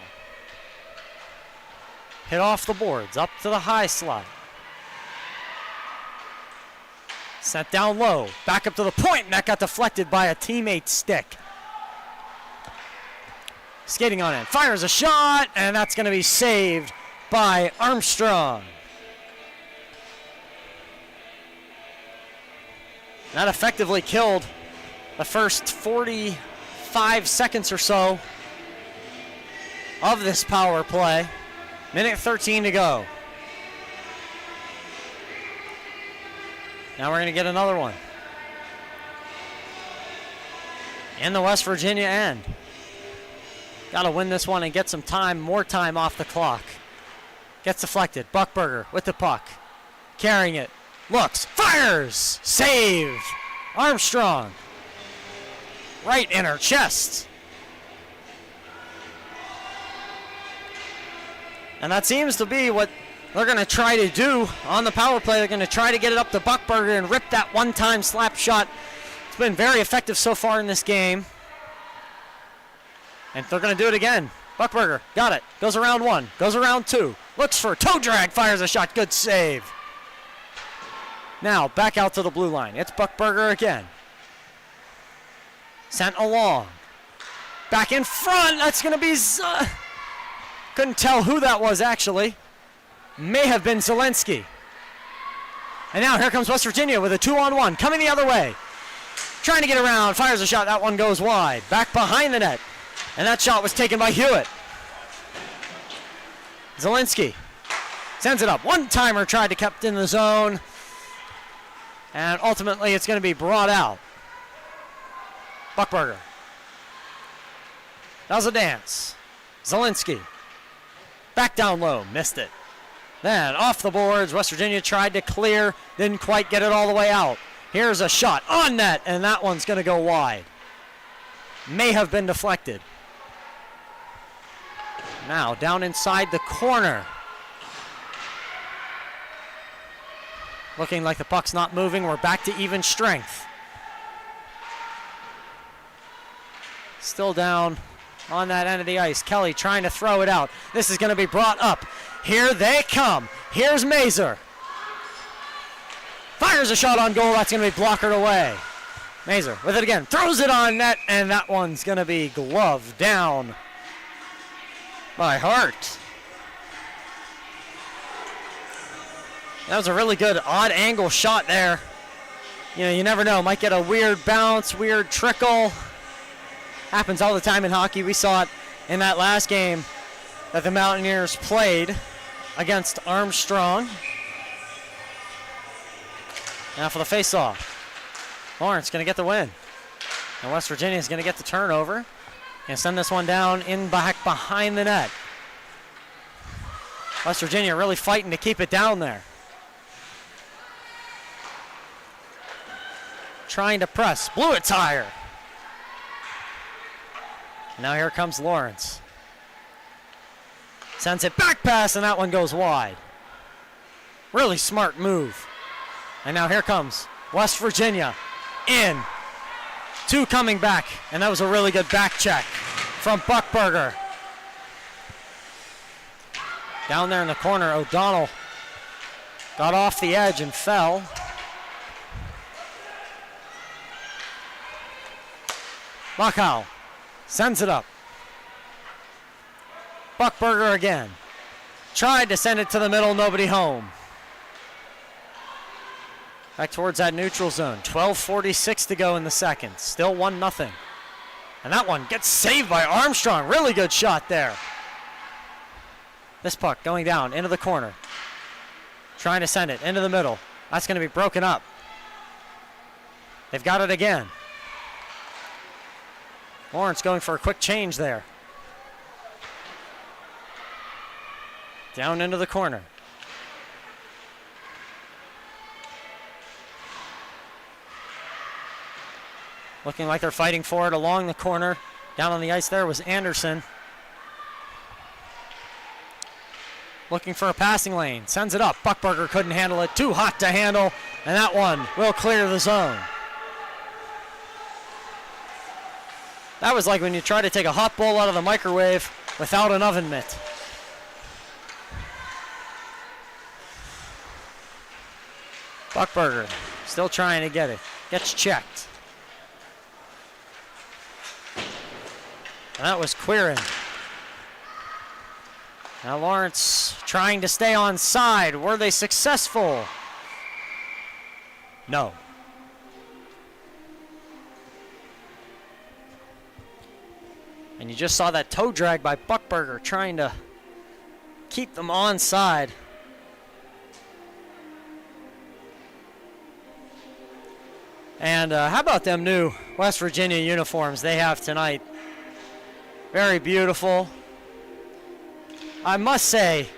Hit off the boards, up to the high slot. Sent down low, back up to the point, and that got deflected by a teammate's stick. Skating on it, fires a shot, and that's going to be saved by Armstrong. That effectively killed the first 45 seconds or so of this power play. Minute 13 to go. Now we're going to get another one. In the West Virginia end. Got to win this one and get some time, more time off the clock. Gets deflected. Buckberger with the puck. Carrying it. Looks. Fires. Saved. Armstrong. Right in her chest. And that seems to be what they're going to try to do on the power play. They're going to try to get it up to Buckberger and rip that one-time slap shot. It's been very effective so far in this game. And they're going to do it again. Buckberger got it. Goes around one. Goes around two. Looks for a toe drag. Fires a shot. Good save. Now back out to the blue line. It's Buckberger again. Sent along. Back in front. That's going to be... Couldn't tell who that was, actually. May have been Zelensky. And now here comes West Virginia with a 2-on-1. Coming the other way. Trying to get around. Fires a shot. That one goes wide. Back behind the net. And that shot was taken by Hewitt. Zelensky sends it up. One-timer tried to keep in the zone. And ultimately it's going to be brought out. Buckberger. That was a dance. Zelensky. Back down low. Missed it. Then off the boards. West Virginia tried to clear. Didn't quite get it all the way out. Here's a shot on net. And that one's going to go wide. May have been deflected. Now down inside the corner. Looking like the puck's not moving. We're back to even strength. Still down on that end of the ice. Kelly trying to throw it out. This is going to be brought up. Here they come. Here's Mazer. Fires a shot on goal. That's going to be blockered away. Mazer with it again. Throws it on net, and that one's going to be gloved down by Hart. That was a really good odd angle shot there. You know, you never know. Might get a weird bounce, weird trickle. Happens all the time in hockey. We saw it in that last game that the Mountaineers played against Armstrong. Now for the face-off. Lawrence going to get the win. And West Virginia is going to get the turnover. And send this one down in back behind the net. West Virginia really fighting to keep it down there. Trying to press. Blew a tire. Now here comes Lawrence. Sends it back pass, and that one goes wide. Really smart move. And now here comes West Virginia in. Two coming back, and that was a really good back check from Buckberger. Down there in the corner, O'Donnell got off the edge and fell. Buckhow sends it up. Buckberger again. Tried to send it to the middle, nobody home. Back towards that neutral zone. 12:46 to go in the second. Still 1-0. And that one gets saved by Armstrong. Really good shot there. This puck going down into the corner. Trying to send it into the middle. That's going to be broken up. They've got it again. Lawrence going for a quick change there. Down into the corner. Looking like they're fighting for it along the corner. Down on the ice there was Anderson. Looking for a passing lane. Sends it up. Buckberger couldn't handle it. Too hot to handle. And that one will clear the zone. That was like when you try to take a hot bowl out of the microwave without an oven mitt. Buckberger still trying to get it. Gets checked. And that was Quirin. Now Lawrence trying to stay on side. Were they successful? No. And you just saw that toe drag by Buckberger trying to keep them on side. And how about them new West Virginia uniforms they have tonight? Very beautiful. I must say,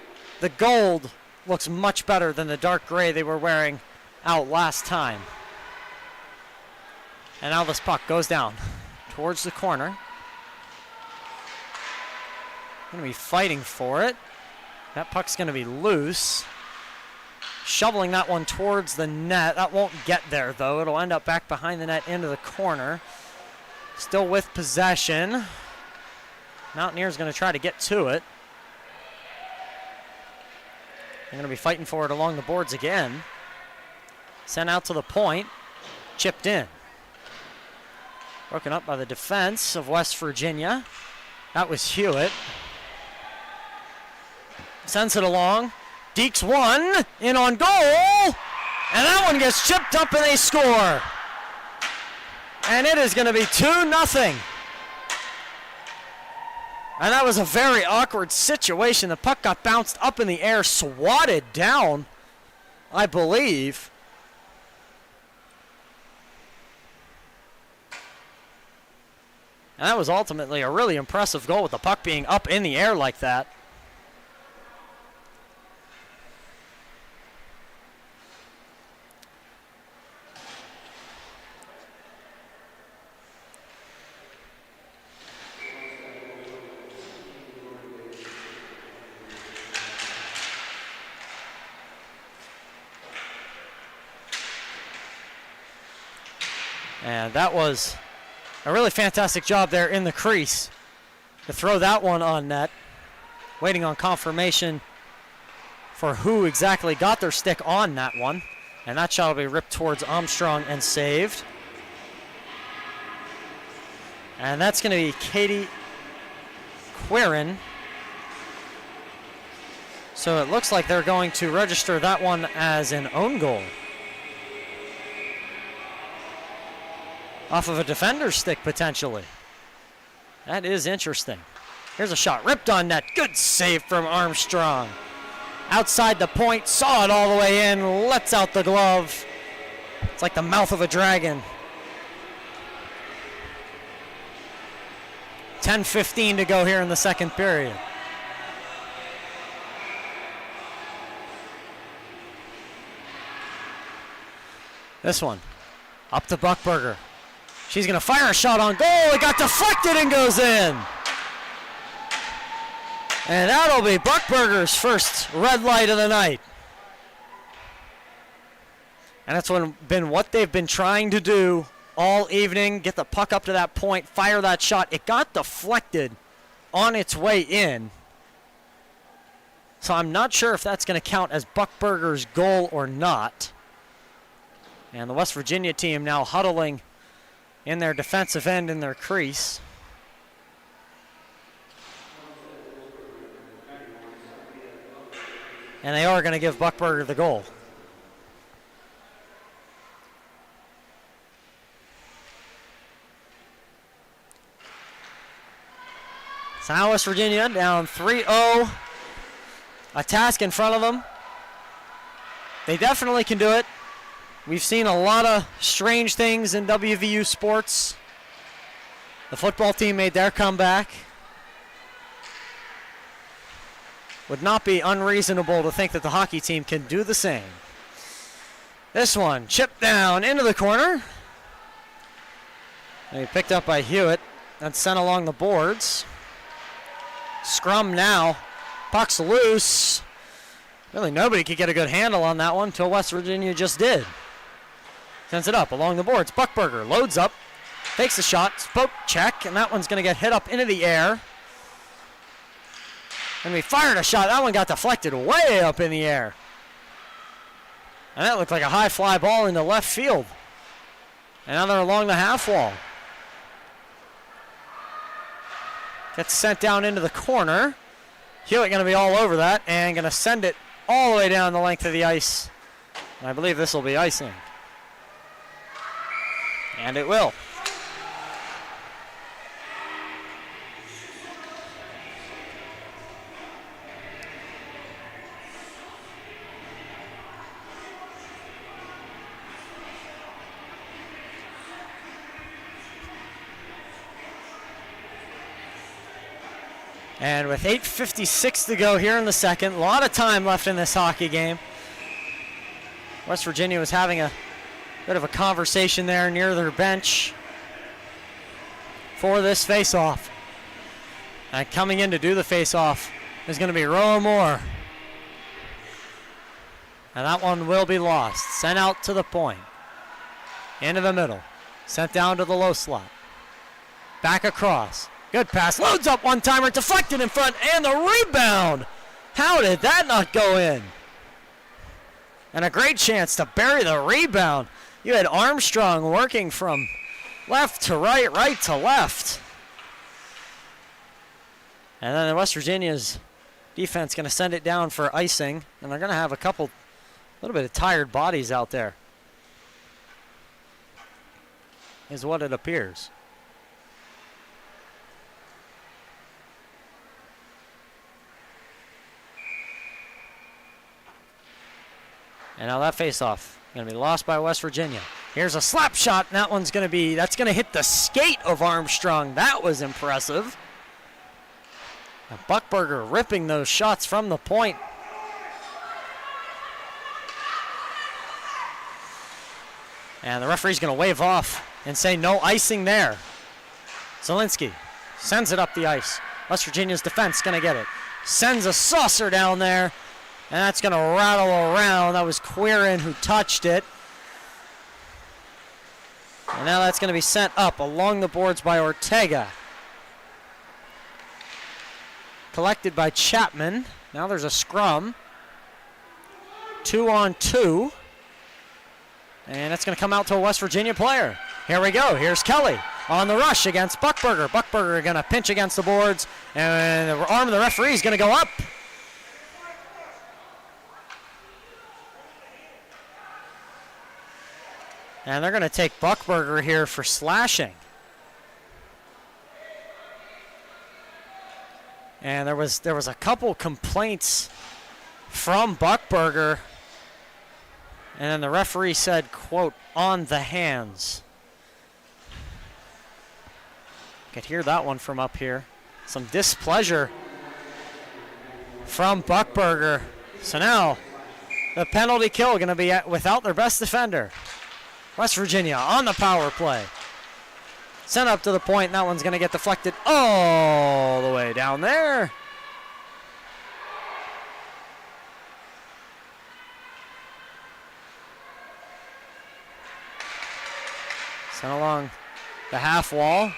the gold looks much better than the dark gray they were wearing out last time. And now this puck goes down towards the corner. Going to be fighting for it. That puck's going to be loose. Shoveling that one towards the net. That won't get there, though. It'll end up back behind the net into the corner. Still with possession. Mountaineer's going to try to get to it. They're going to be fighting for it along the boards again. Sent out to the point. Chipped in. Broken up by the defense of West Virginia. That was Hewitt. Sends it along. Deeks one. In on goal. And that one gets chipped up and they score. And it is going to be 2-0. And that was a very awkward situation. The puck got bounced up in the air, swatted down, I believe. And that was ultimately a really impressive goal with the puck being up in the air like that. And that was A really fantastic job there in the crease to throw that one on net. Waiting on confirmation for who exactly got their stick on that one. And that shot will be ripped towards Armstrong and saved. And that's going to be Katie Quirin. So it looks like they're going to register that one as an own goal. Off of a defender's stick, potentially. That is interesting. Here's a shot, ripped on net. Good save from Armstrong. Outside the point, saw it all the way in, lets out the glove. It's like the mouth of a dragon. 10:15 to go here in the second period. This one, up to Buckberger. She's gonna fire a shot on goal. It got deflected and goes in. And that'll be Buckberger's first red light of the night. And that's been what they've been trying to do all evening. Get the puck up to that point, fire that shot. It got deflected on its way in. So I'm not sure if that's going to count as Buckberger's goal or not. And the West Virginia team now huddling in their defensive end in their crease. And they are going to give Buckberger the goal. So now West Virginia down 3-0. A task in front of them. They definitely can do it. We've seen a lot of strange things in WVU sports. The football team made their comeback. Would not be unreasonable to think that the hockey team can do the same. This one, chipped down into the corner. And picked up by Hewitt and sent along the boards. Scrum now. Puck's loose. Really nobody could get a good handle on that one until West Virginia just did. Sends it up along the boards. Buckberger loads up, takes the shot, poke, check, and that one's going to get hit up into the air. And we fired a shot. That one got deflected way up in the air. And that looked like a high fly ball into left field. And now they're along the half wall. Gets sent down into the corner. Hewitt going to be all over that and going to send it all the way down the length of the ice. And I believe this will be icing. And it will. And with 8:56 to go here in the second, a lot of time left in this hockey game. West Virginia was having a bit of a conversation there near their bench for this face-off. And coming in to do the face-off is going to be Roa Moore. And that one will be lost. Sent out to the point. Into the middle. Sent down to the low slot. Back across. Good pass. Loads up one-timer. Deflected in front. And the rebound. How did that not go in? And a great chance to bury the rebound. You had Armstrong working from left to right, right to left. And then West Virginia's defense going to send it down for icing. And they're going to have a little bit of tired bodies out there, is what it appears. And now that face-off going to be lost by West Virginia. Here's a slap shot, and that's going to hit the skate of Armstrong. That was impressive. And Buckberger ripping those shots from the point. And the referee's going to wave off and say no icing there. Zielinski sends it up the ice. West Virginia's defense going to get it. Sends a saucer down there. And that's going to rattle around. That was Quirin who touched it. And now that's going to be sent up along the boards by Ortega. Collected by Chapman. Now there's a scrum. 2-on-2. And it's going to come out to a West Virginia player. Here we go. Here's Kelly on the rush against Buckberger. Buckberger going to pinch against the boards. And the arm of the referee is going to go up. And they're going to take Buckberger here for slashing. And there was a couple complaints from Buckberger. And then the referee said, quote, on the hands. Could hear that one from up here. Some displeasure from Buckberger. So now the penalty kill going to be without their best defender. West Virginia on the power play. Sent up to the point, and that one's going to get deflected all the way down there. Sent along the half wall.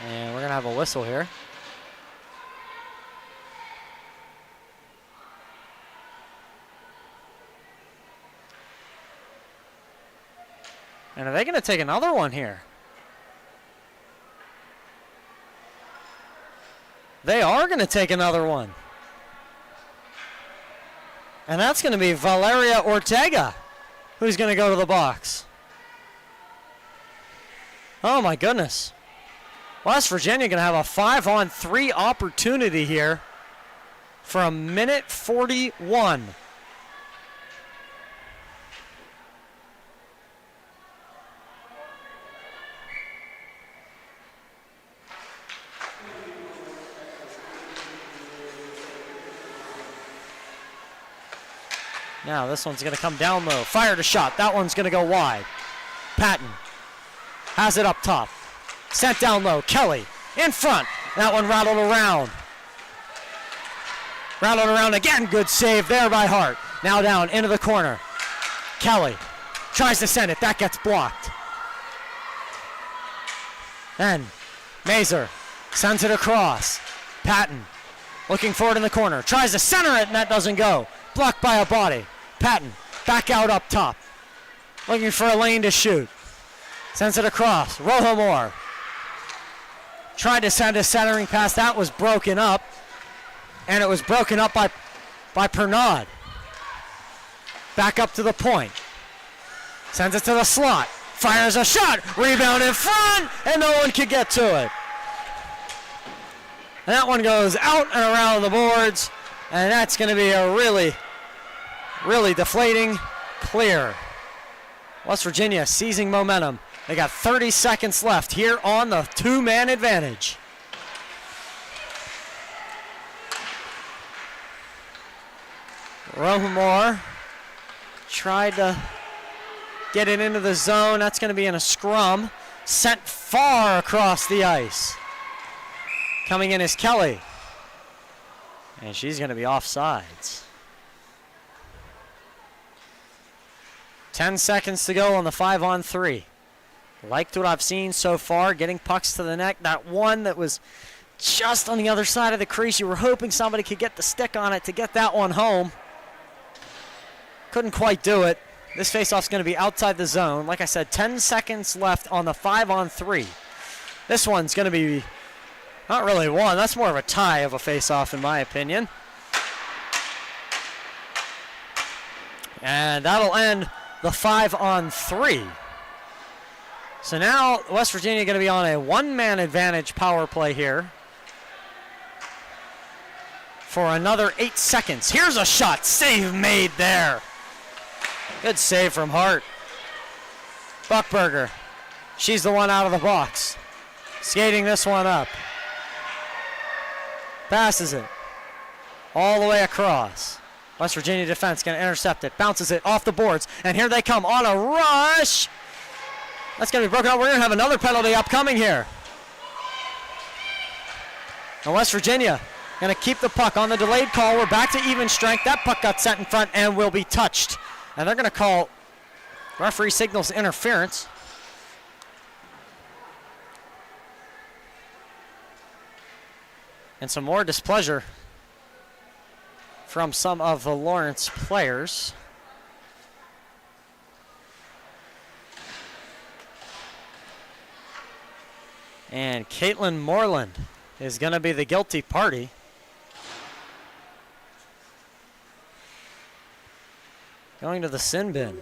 And we're going to have a whistle here. And are they going to take another one here? They are going to take another one. And that's going to be Valeria Ortega, who's going to go to the box. Oh my goodness. West Virginia going to have a 5-on-3 opportunity here for a minute 41. Now this one's going to come down low. Fired a shot. That one's going to go wide. Patton has it up top. Sent down low. Kelly in front. That one rattled around. Rattled around again. Good save there by Hart. Now down into the corner. Kelly tries to send it. That gets blocked. Then Mazer sends it across. Patton looking forward in the corner. Tries to center it, and that doesn't go. Blocked by a body. Patton back out up top. Looking for a lane to shoot. Sends it across. Rohamore tried to send a centering pass. That was broken up. And it was broken up by Pernod. Back up to the point. Sends it to the slot. Fires a shot. Rebound in front. And no one could get to it. And that one goes out and around the boards. And that's going to be a really deflating clear. West Virginia seizing momentum. They got 30 seconds left here on the two-man advantage. Rohamore tried to get it into the zone. That's going to be in a scrum. Sent far across the ice. Coming in is Kelly. And she's going to be offsides. 10 seconds to go on the 5-on-3. Liked what I've seen so far, getting pucks to the net. That one that was just on the other side of the crease. You were hoping somebody could get the stick on it to get that one home. Couldn't quite do it. This faceoff's going to be outside the zone. Like I said, 10 seconds left on the 5-on-3. This one's going to be not really one. That's more of a tie of a faceoff in my opinion. And that'll end the 5-on-3. So now West Virginia going to be on a one-man advantage power play here for another 8 seconds. Here's a shot. Save made there. Good save from Hart. Buckberger. She's the one out of the box. Skating this one up. Passes it all the way across. West Virginia defense going to intercept it. Bounces it off the boards. And here they come on a rush. That's going to be broken up. We're going to have another penalty upcoming here. And West Virginia going to keep the puck on the delayed call. We're back to even strength. That puck got sent in front and will be touched. And they're going to call Referee signals interference. And some more displeasure from some of the Lawrence players. And Caitlin Moreland is going to be the guilty party. Going to the sin bin.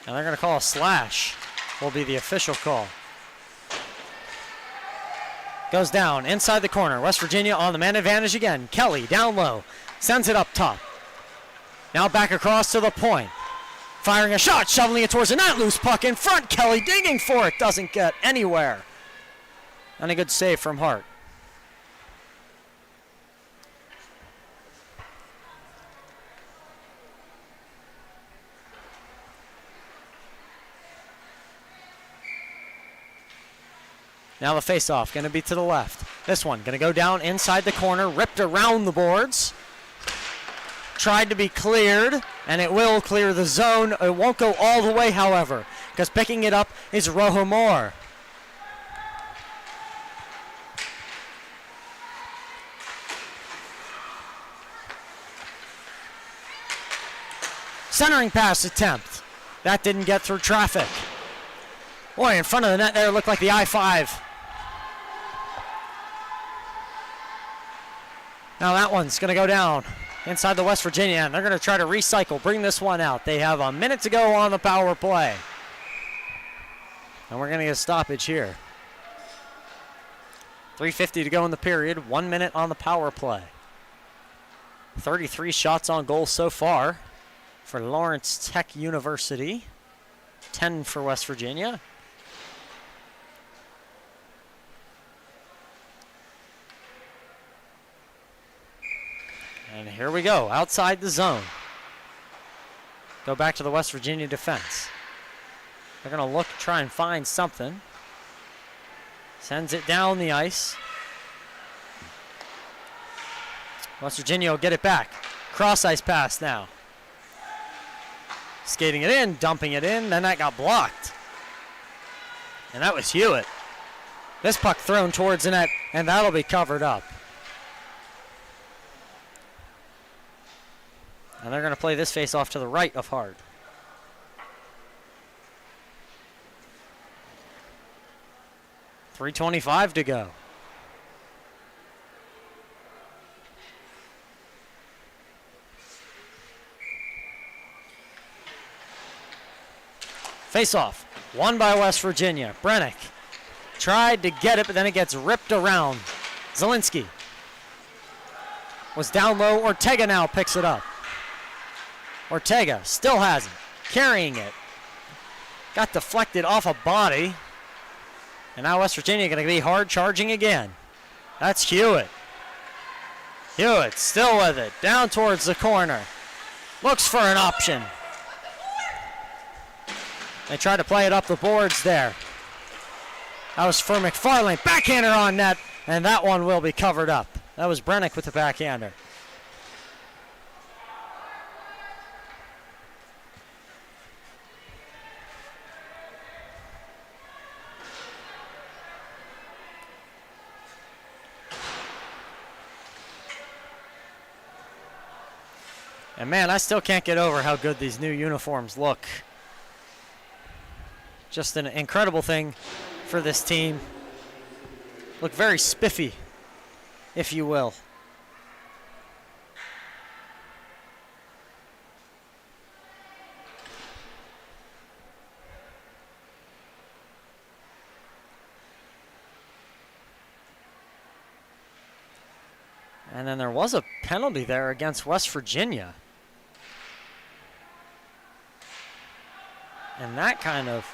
And they're going to call a slash. Will be the official call. Goes down inside the corner. West Virginia on the man advantage again. Kelly down low. Sends it up top. Now back across to the point. Firing a shot, shoveling it towards the net. Loose puck in front. Kelly digging for it. Doesn't get anywhere. And a good save from Hart. Now the face-off, going to be to the left. This one going to go down inside the corner, ripped around the boards. Tried to be cleared, and it will clear the zone. It won't go all the way, however, because picking it up is Rojo Moore. Centering pass attempt. That didn't get through traffic. Boy, in front of the net there looked like the I-5. Now that one's going to go down inside the West Virginia end. They're going to try to recycle, bring this one out. They have a minute to go on the power play. And we're going to get a stoppage here. 3:50 to go in the period, 1 minute on the power play. 33 shots on goal so far for Lawrence Tech University. 10 for West Virginia. And here we go, outside the zone. Go back to the West Virginia defense. They're going to look, try and find something. Sends it down the ice. West Virginia will get it back. Cross ice pass now. Skating it in, dumping it in, then that got blocked. And that was Hewitt. This puck thrown towards the net, and that'll be covered up. And they're going to play this face off to the right of Hart. .325 to go. Face off, won by West Virginia. Brennick tried to get it, but then it gets ripped around. Zielinski was down low. Ortega now picks it up. Ortega still has it, carrying it. Got deflected off a body. And now West Virginia going to be hard charging again. That's Hewitt. Hewitt still with it, down towards the corner. Looks for an option. They try to play it up the boards there. That was for McFarlane. Backhander on net, and that one will be covered up. That was Brennick with the backhander. And man, I still can't get over how good these new uniforms look. Just an incredible thing for this team. Look very spiffy, if you will. And then there was a penalty there against West Virginia. And that kind of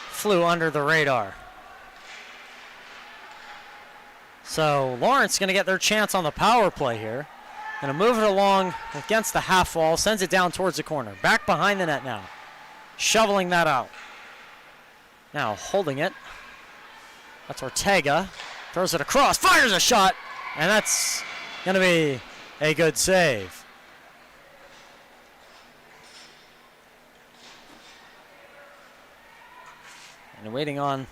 flew under the radar. So Lawrence going to get their chance on the power play here. Going to move it along against the half wall, sends it down towards the corner. Back behind the net now. Shoveling that out. Now holding it. That's Ortega. Throws it across, fires a shot, and that's going to be a good save. And waiting on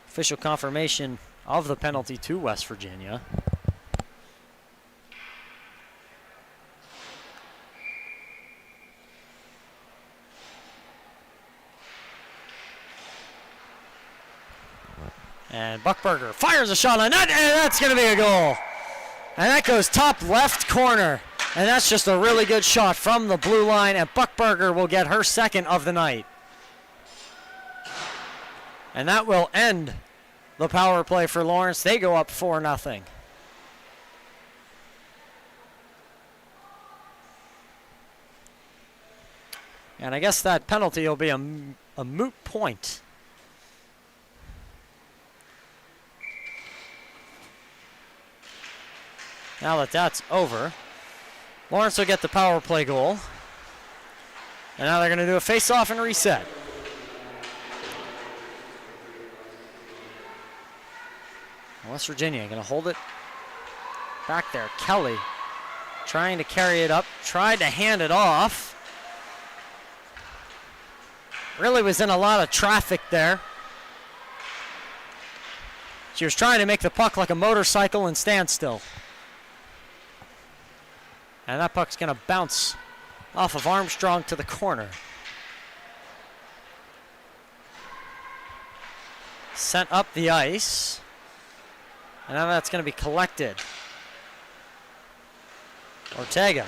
official confirmation of the penalty to West Virginia. And Buckberger fires a shot on net, and that's going to be a goal. And that goes top left corner. And that's just a really good shot from the blue line, and Buckberger will get her second of the night. And that will end the power play for Lawrence. They go up 4-0. And I guess that penalty will be a moot point. Now that that's over, Lawrence will get the power play goal. And now they're going to do a face-off and reset. West Virginia going to hold it back there. Kelly trying to carry it up, tried to hand it off. Really was in a lot of traffic there. She was trying to make the puck like a motorcycle and stand still. And that puck's going to bounce off of Armstrong to the corner. Sent up the ice. And now that's going to be collected. Ortega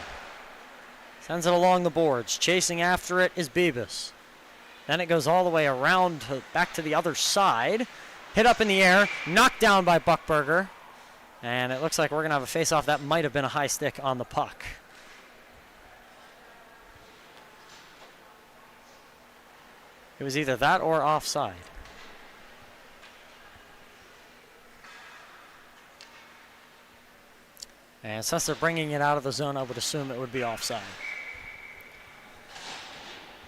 sends it along the boards. Chasing after it is Bibas. Then it goes all the way around back to the other side. Hit up in the air. Knocked down by Buckberger. And it looks like we're going to have a face-off. That might have been a high stick on the puck. It was either that or offside. And since they're bringing it out of the zone, I would assume it would be offside.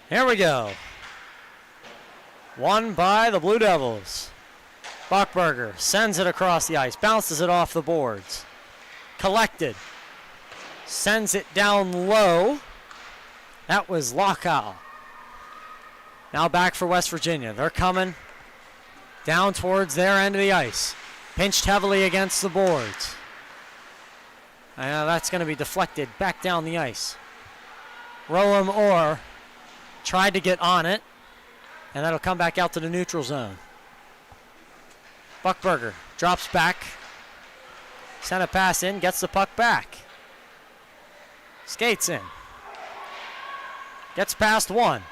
Here we go. Won by the Blue Devils. Buckberger sends it across the ice, bounces it off the boards. Collected. Sends it down low. That was Lockow. Now back for West Virginia. They're coming down towards their end of the ice. Pinched heavily against the boards. And that's going to be deflected back down the ice. Rowan Orr tried to get on it, and that'll come back out to the neutral zone. Buckberger drops back. Sent a pass in, gets the puck back. Skates in. Gets past one.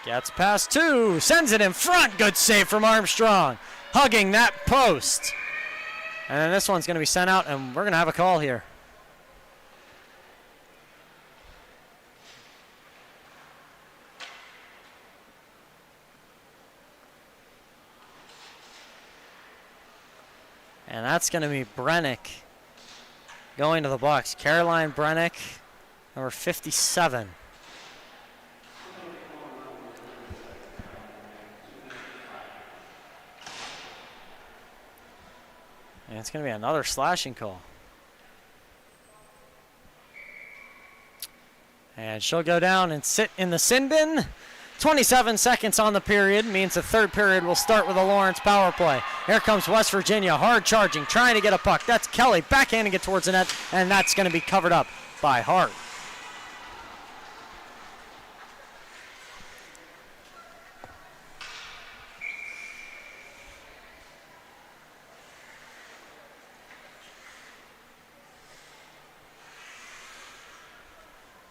Gets past two. Sends it in front. Good save from Armstrong. Hugging that post. And then this one's going to be sent out, and we're going to have a call here. And that's going to be Brennick going to the box. Caroline Brennick, number 57. And it's going to be another slashing call. And she'll go down and sit in the sin bin. 27 seconds on the period means the third period will start with a Lawrence power play. Here comes West Virginia, hard charging, trying to get a puck. That's Kelly backhanding it towards the net, and that's going to be covered up by Hart.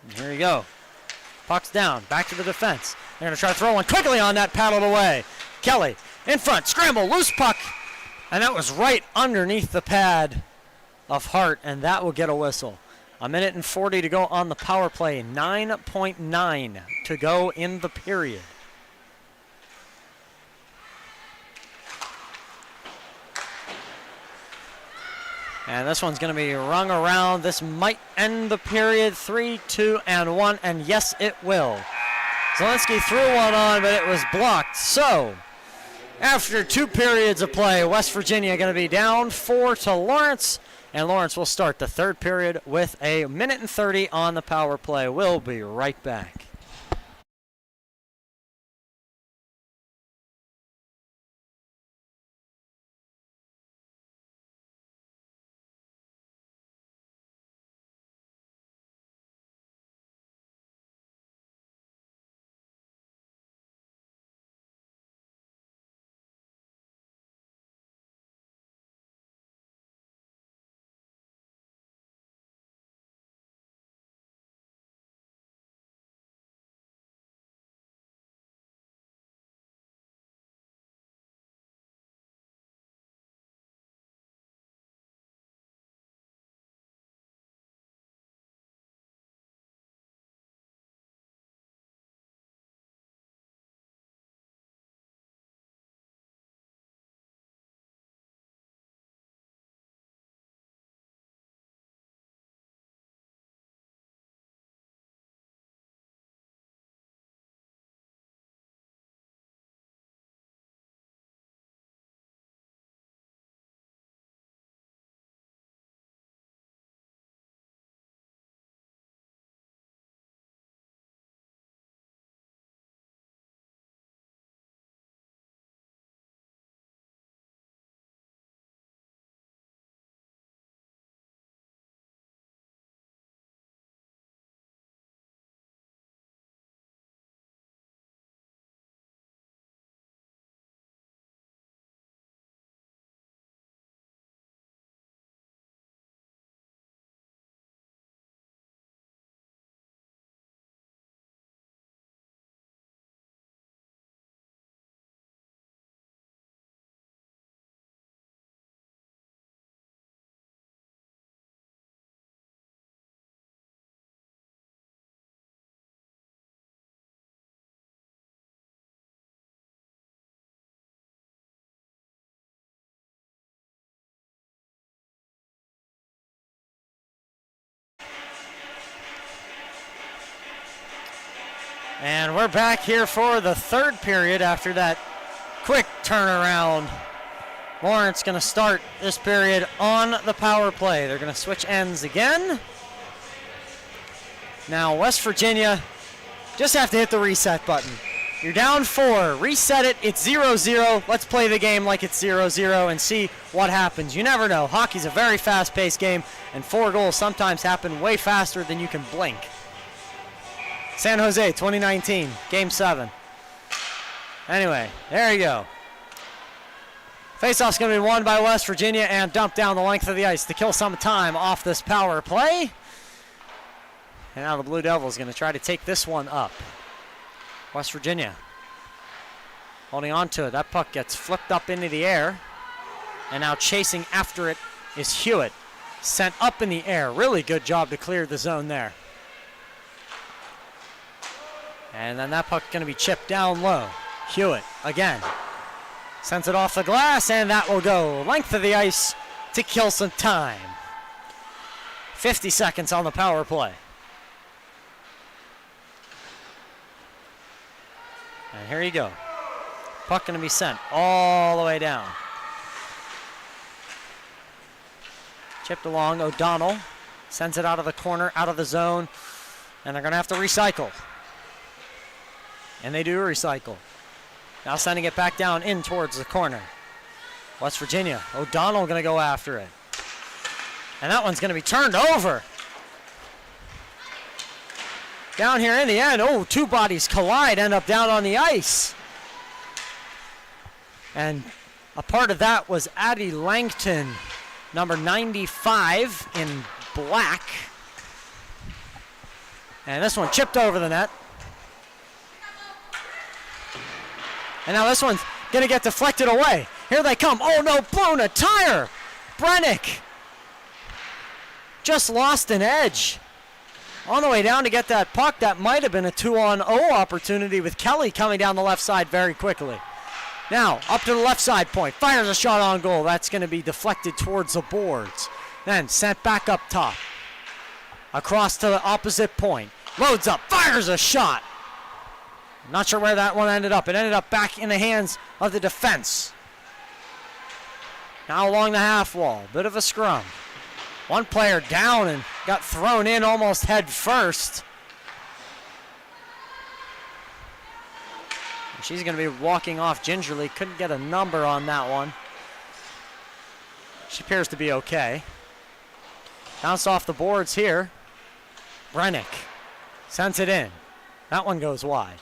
And here you go. Puck's down, back to the defense. They're going to try to throw one quickly on that, paddled away. Kelly in front, scramble, loose puck. And that was right underneath the pad of Hart, and that will get a whistle. 1:40 to go on the power play. 9.9 to go in the period. And this one's going to be rung around. This might end the period. 3, 2, and 1, and yes, it will. Zelensky threw one on, but it was blocked. So, after 2 periods of play, West Virginia going to be down 4 to Lawrence, and Lawrence will start the third period with 1:30 on the power play. We'll be right back. And we're back here for the third period after that quick turnaround. Lawrence going to start this period on the power play. They're going to switch ends again. Now West Virginia just have to hit the reset button. You're down 4, reset it, it's 0-0. Let's play the game like it's 0-0 and see what happens. You never know. Hockey's a very fast-paced game, and 4 goals sometimes happen way faster than you can blink. San Jose, 2019, Game 7. Anyway, there you go. Faceoff's going to be won by West Virginia and dumped down the length of the ice to kill some time off this power play. And now the Blue Devils going to try to take this one up. West Virginia holding on to it. That puck gets flipped up into the air. And now chasing after it is Hewitt. Sent up in the air. Really good job to clear the zone there. And then that puck going to be chipped down low. Hewitt again. Sends it off the glass, and that will go length of the ice to kill some time. 50 seconds on the power play. And here you go. Puck going to be sent all the way down. Chipped along. O'Donnell sends it out of the corner, out of the zone. And they're going to have to recycle. And they do recycle. Now sending it back down in towards the corner. West Virginia. O'Donnell going to go after it. And that one's going to be turned over. Down here in the end, oh, 2 bodies collide, end up down on the ice. And a part of that was Addie Langton, number 95 in black. And this one chipped over the net. And now this one's going to get deflected away. Here they come. Oh, no, blown a tire. Brennick just lost an edge. On the way down to get that puck, that might have been a 2-on-0 opportunity with Kelly coming down the left side very quickly. Now, up to the left side point. Fires a shot on goal. That's going to be deflected towards the boards. Then sent back up top. Across to the opposite point. Loads up. Fires a shot. Not sure where that one ended up. It ended up back in the hands of the defense. Now along the half wall. Bit of a scrum. One player down and got thrown in almost head first. And she's going to be walking off gingerly. Couldn't get a number on that one. She appears to be okay. Bounced off the boards here. Brennick sends it in. That one goes wide.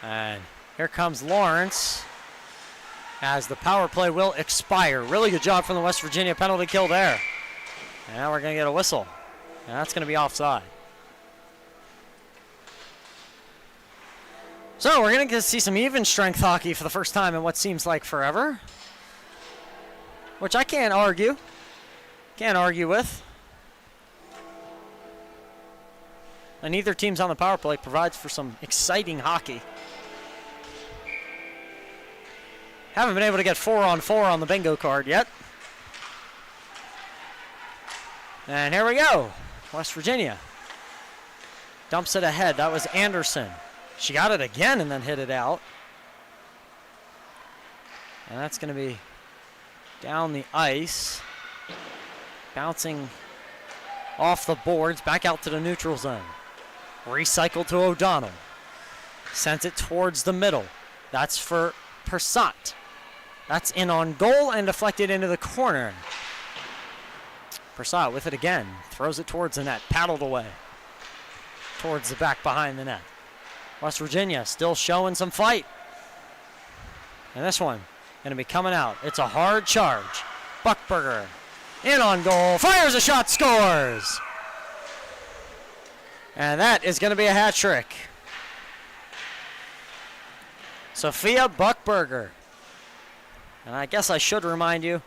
And here comes Lawrence as the power play will expire. Really good job from the West Virginia penalty kill there. And now we're going to get a whistle. And that's going to be offside. So we're going to see some even strength hockey for the first time in what seems like forever. Which I can't argue. Can't argue with. And neither team's on the power play provides for some exciting hockey. Haven't been able to get 4-on-4 on the bingo card yet. And here we go. West Virginia dumps it ahead. That was Anderson. She got it again and then hit it out. And that's going to be down the ice. Bouncing off the boards, back out to the neutral zone. Recycled to O'Donnell. Sent it towards the middle. That's for Persat. That's in on goal and deflected into the corner. Persat with it again. Throws it towards the net. Paddled away. Towards the back behind the net. West Virginia still showing some fight. And this one going to be coming out. It's a hard charge. Buckberger in on goal. Fires a shot. Scores. And that is going to be a hat trick. Sophia Buckberger. And I guess I should remind you,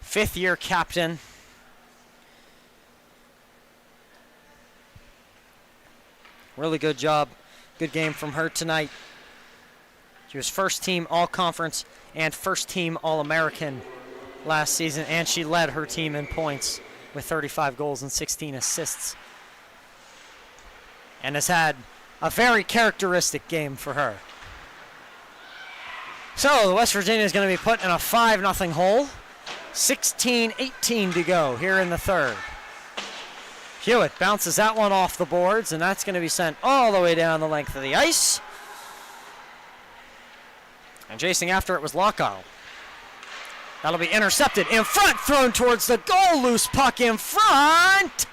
5th-year captain. Really good job. Good game from her tonight. She was first team All-Conference and first team All-American last season, and she led her team in points with 35 goals and 16 assists. and has had a very characteristic game for her. So the West Virginia is going to be put in a 5-0 hole. 16-18 to go here in the third. Hewitt bounces that one off the boards, and that's going to be sent all the way down the length of the ice. And chasing after it was Lockow. That'll be intercepted in front, thrown towards the goal, loose puck in front.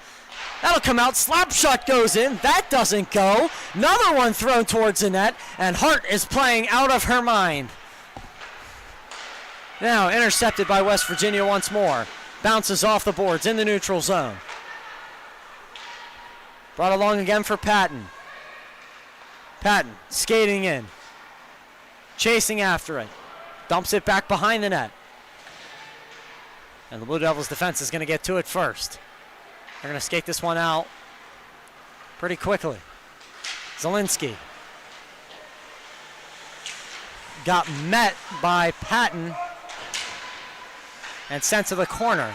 That'll come out, slap shot goes in, that doesn't go. Another one thrown towards the net, and Hart is playing out of her mind. Now intercepted by West Virginia once more. Bounces off the boards in the neutral zone. Brought along again for Patton. Patton skating in. Chasing after it. Dumps it back behind the net. And the Blue Devils defense is going to get to it first. They're going to skate this one out pretty quickly. Zielinski got met by Patton and sent to the corner.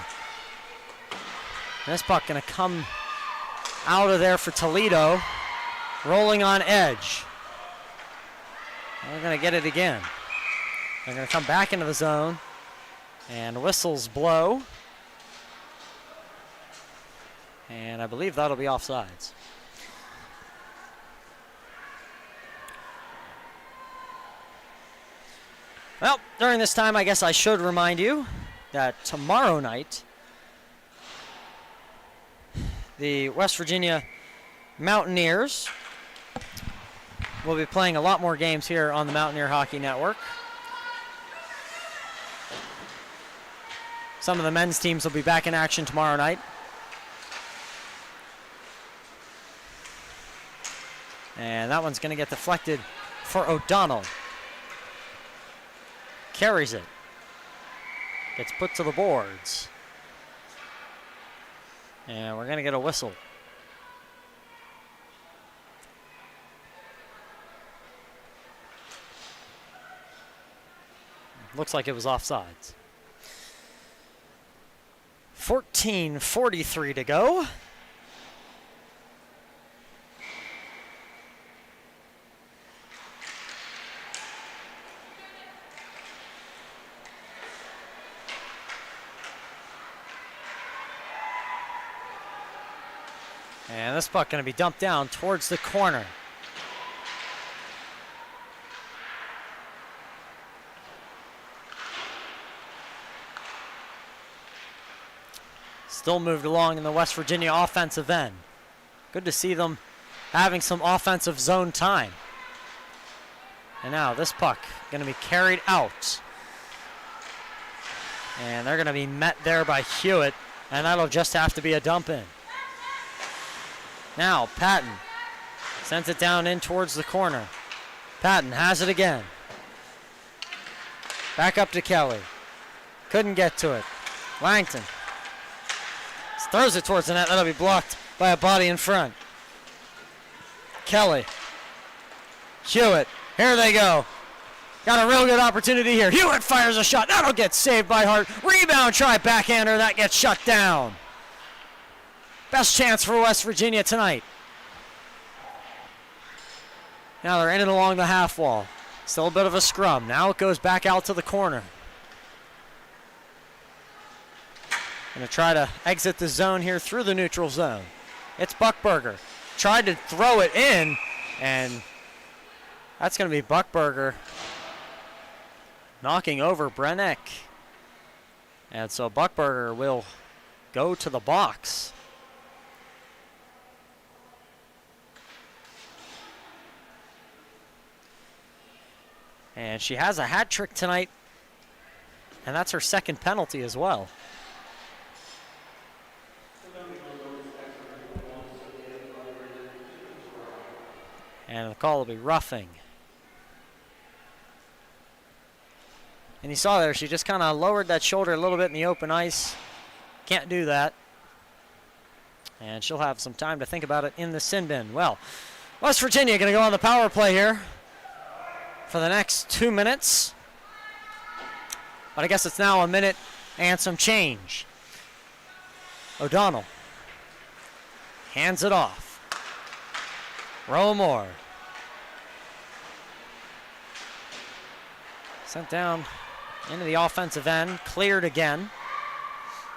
This puck going to come out of there for Toledo, rolling on edge. They're going to get it again. They're going to come back into the zone, and whistles blow. And I believe that'll be offsides. Well, during this time, I guess I should remind you that tomorrow night, the West Virginia Mountaineers will be playing a lot more games here on the Mountaineer Hockey Network. Some of the men's teams will be back in action tomorrow night. And that one's going to get deflected for O'Donnell. Carries it. Gets put to the boards. And we're going to get a whistle. Looks like it was offsides. 14:43 to go. And this puck going to be dumped down towards the corner. Still moved along in the West Virginia offensive end. Good to see them having some offensive zone time. And now this puck going to be carried out. And they're going to be met there by Hewitt, and that'll just have to be a dump in. Now Patton sends it down in towards the corner. Patton has it again. Back up to Kelly. Couldn't get to it. Langton throws it towards the net. That'll be blocked by a body in front. Kelly. Hewitt. Here they go. Got a real good opportunity here. Hewitt fires a shot. That'll get saved by Hart. Rebound try backhander. That gets shut down. Best chance for West Virginia tonight. Now they're in and along the half wall. Still a bit of a scrum. Now it goes back out to the corner. Going to try to exit the zone here through the neutral zone. It's Buckberger. Tried to throw it in, and that's going to be Buckberger knocking over Brennick. And so Buckberger will go to the box. And she has a hat trick tonight, and that's her second penalty as well. And the call will be roughing. And you saw there, she just kind of lowered that shoulder a little bit in the open ice. Can't do that. And she'll have some time to think about it in the sin bin. Well, West Virginia going to go on the power play here for the next 2 minutes. But I guess it's now a minute and some change. O'Donnell hands it off. Row more. Sent down into the offensive end. Cleared again.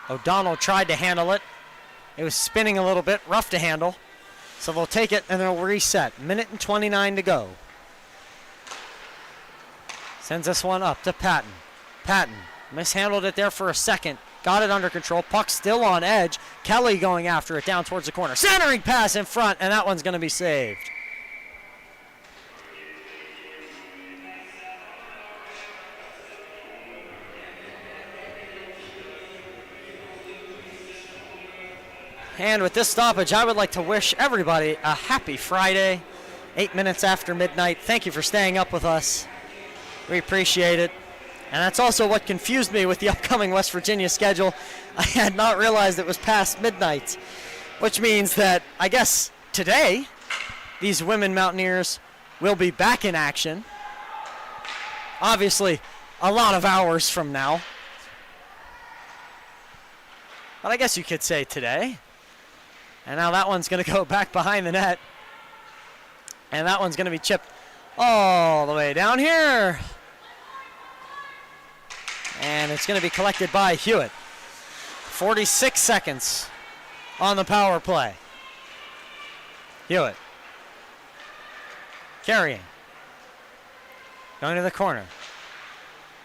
O'Donnell tried to handle it. It was spinning a little bit. Rough to handle. So they'll take it and they'll reset. Minute and 29 to go. Sends this one up to Patton. Patton mishandled it there for a second. Got it under control. Puck still on edge. Kelly going after it down towards the corner. Centering pass in front, and that one's going to be saved. And with this stoppage, I would like to wish everybody a happy Friday, 8 minutes after midnight. Thank you for staying up with us. We appreciate it. And that's also what confused me with the upcoming West Virginia schedule. I had not realized it was past midnight, which means that I guess today these women Mountaineers will be back in action. Obviously, a lot of hours from now. But I guess you could say today. And now that one's going to go back behind the net. And that one's going to be chipped all the way down here. And it's going to be collected by Hewitt. 46 seconds on the power play. Hewitt. Carrying. Going to the corner.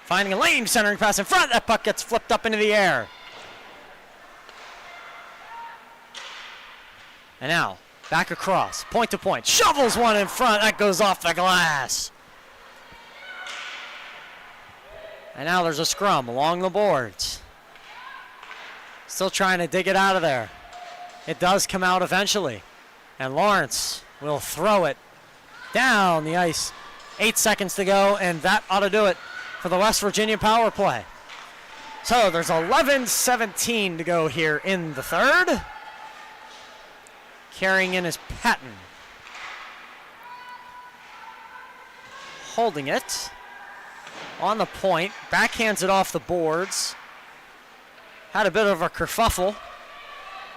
Finding a lane, centering pass in front. That puck gets flipped up into the air. And now, back across. Point to point. Shovels one in front. That goes off the glass. And now there's a scrum along the boards. Still trying to dig it out of there. It does come out eventually. And Lawrence will throw it down the ice. 8 seconds to go, and that ought to do it for the West Virginia power play. So there's 11:17 to go here in the third. Carrying in is Patton. Holding it. On the point, backhands it off the boards. Had a bit of a kerfuffle.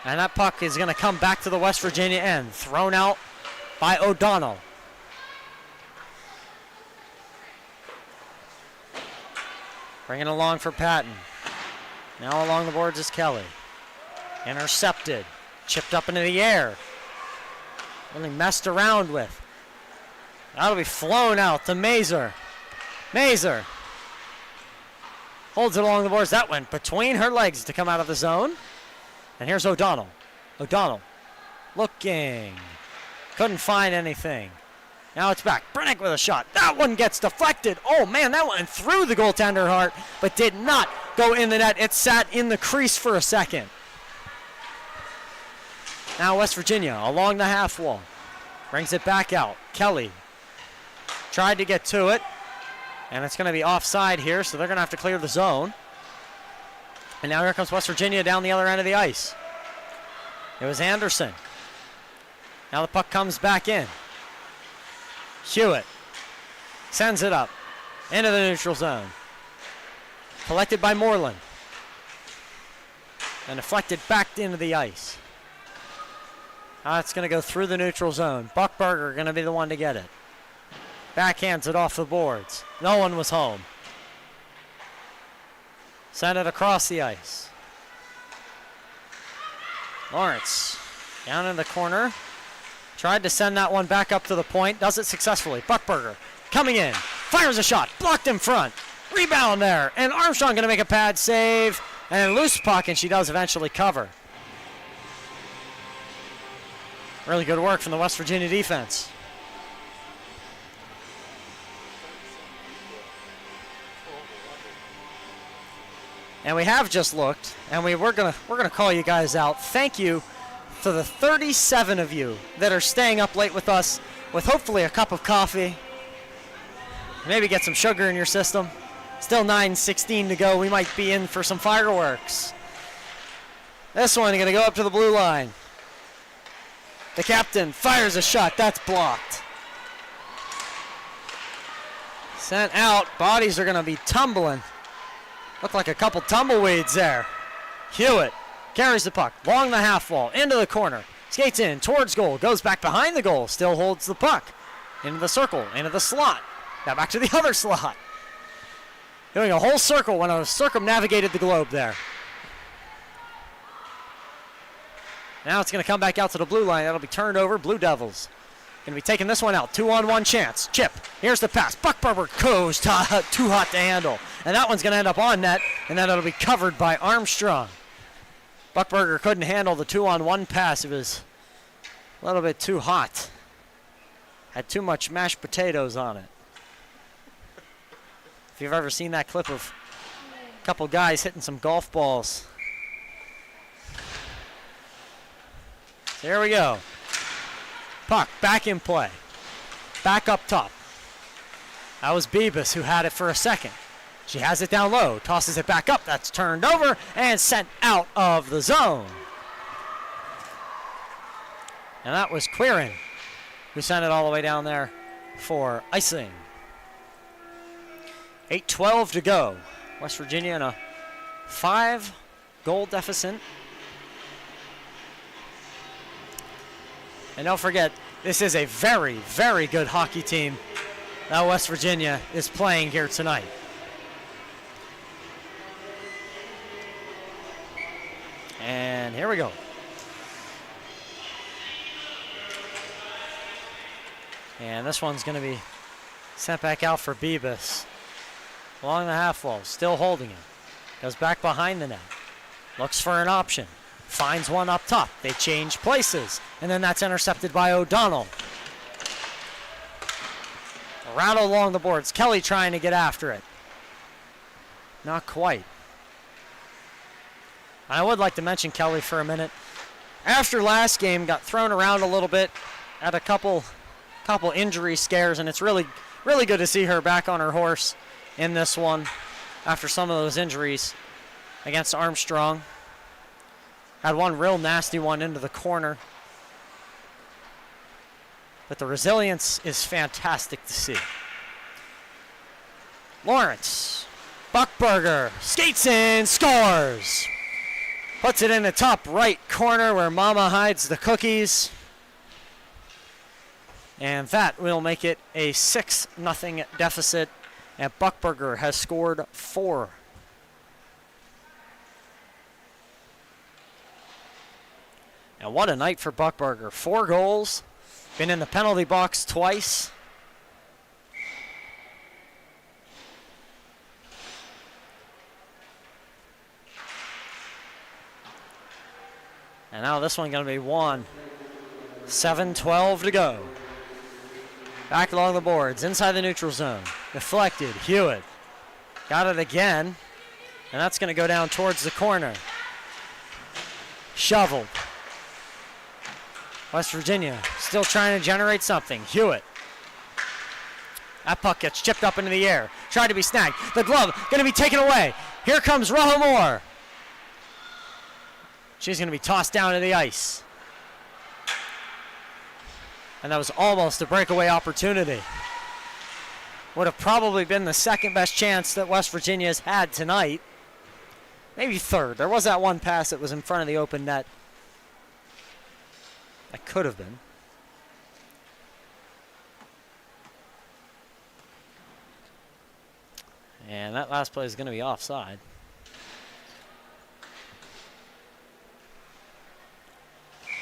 And that puck is going to come back to the West Virginia end. Thrown out by O'Donnell. Bringing it along for Patton. Now along the boards is Kelly. Intercepted. Chipped up into the air. Really messed around with. That'll be flown out to Mazur. Mazur holds it along the boards. That went between her legs to come out of the zone. And here's O'Donnell. O'Donnell looking. Couldn't find anything. Now it's back. Brennick with a shot. That one gets deflected. Oh, man, that went through the goaltender Hart, but did not go in the net. It sat in the crease for a second. Now West Virginia along the half wall. Brings it back out. Kelly tried to get to it. And it's going to be offside here, so they're going to have to clear the zone. And now here comes West Virginia down the other end of the ice. It was Anderson. Now the puck comes back in. Hewitt sends it up into the neutral zone. Collected by Moreland. And deflected back into the ice. Now it's going to go through the neutral zone. Buckberger going to be the one to get it. Backhands it off the boards. No one was home. Send it across the ice. Lawrence down in the corner. Tried to send that one back up to the point. Does it successfully. Buckberger coming in. Fires a shot. Blocked in front. Rebound there. And Armstrong going to make a pad save. And loose puck, and she does eventually cover. Really good work from the West Virginia defense. And we have just looked, and we're gonna call you guys out. Thank you to the 37 of you that are staying up late with us, with hopefully a cup of coffee. Maybe get some sugar in your system. Still 9:16 to go. We might be in for some fireworks. This one gonna go up to the blue line. The captain fires a shot. That's blocked. Sent out. Bodies are gonna be tumbling. Look like a couple tumbleweeds there. Hewitt carries the puck along the half wall into the corner. Skates in towards goal. Goes back behind the goal. Still holds the puck. Into the circle. Into the slot. Now back to the other slot. Doing a whole circle when I circumnavigated the globe there. Now it's going to come back out to the blue line. That'll be turned over. Blue Devils going to be taking this one out. 2-on-1 chance. Chip. Here's the pass. Buckberger goes too hot to handle. And that one's going to end up on net. And then it'll be covered by Armstrong. Buckberger couldn't handle the 2-on-1 pass. It was a little bit too hot. Had too much mashed potatoes on it. If you've ever seen that clip of a couple guys hitting some golf balls. So here we go. Puck back in play. Back up top. That was Bebus who had it for a second. She has it down low. Tosses it back up. That's turned over and sent out of the zone. And that was Quirin who sent it all the way down there for icing. 8:12 to go. West Virginia in a 5-goal deficit. And don't forget, this is a very, very good hockey team that West Virginia is playing here tonight. And here we go. And this one's going to be sent back out for Bebus. Along the half wall, still holding it. Goes back behind the net. Looks for an option. Finds one up top. They change places. And then that's intercepted by O'Donnell. Rattled along the boards. Kelly trying to get after it. Not quite. I would like to mention Kelly for a minute. After last game, got thrown around a little bit. Had a couple injury scares, and it's really, really good to see her back on her horse in this one after some of those injuries against Armstrong. Had one real nasty one into the corner. But the resilience is fantastic to see. Lawrence. Buckberger skates in, scores. Puts it in the top right corner where Mama hides the cookies. And that will make it a 6-0 deficit. And Buckberger has scored 4. And what a night for Buckberger. 4 goals. Been in the penalty box twice. And now this one going to be won. 7:12 to go. Back along the boards, inside the neutral zone. Deflected, Hewitt. Got it again. And that's going to go down towards the corner. Shoveled. West Virginia still trying to generate something. Hewitt. That puck gets chipped up into the air. Tried to be snagged. The glove going to be taken away. Here comes Rojo Moore. She's going to be tossed down to the ice. And that was almost a breakaway opportunity. Would have probably been the second best chance that West Virginia's had tonight. Maybe third. There was that one pass that was in front of the open net. That could have been. And that last play is going to be offside.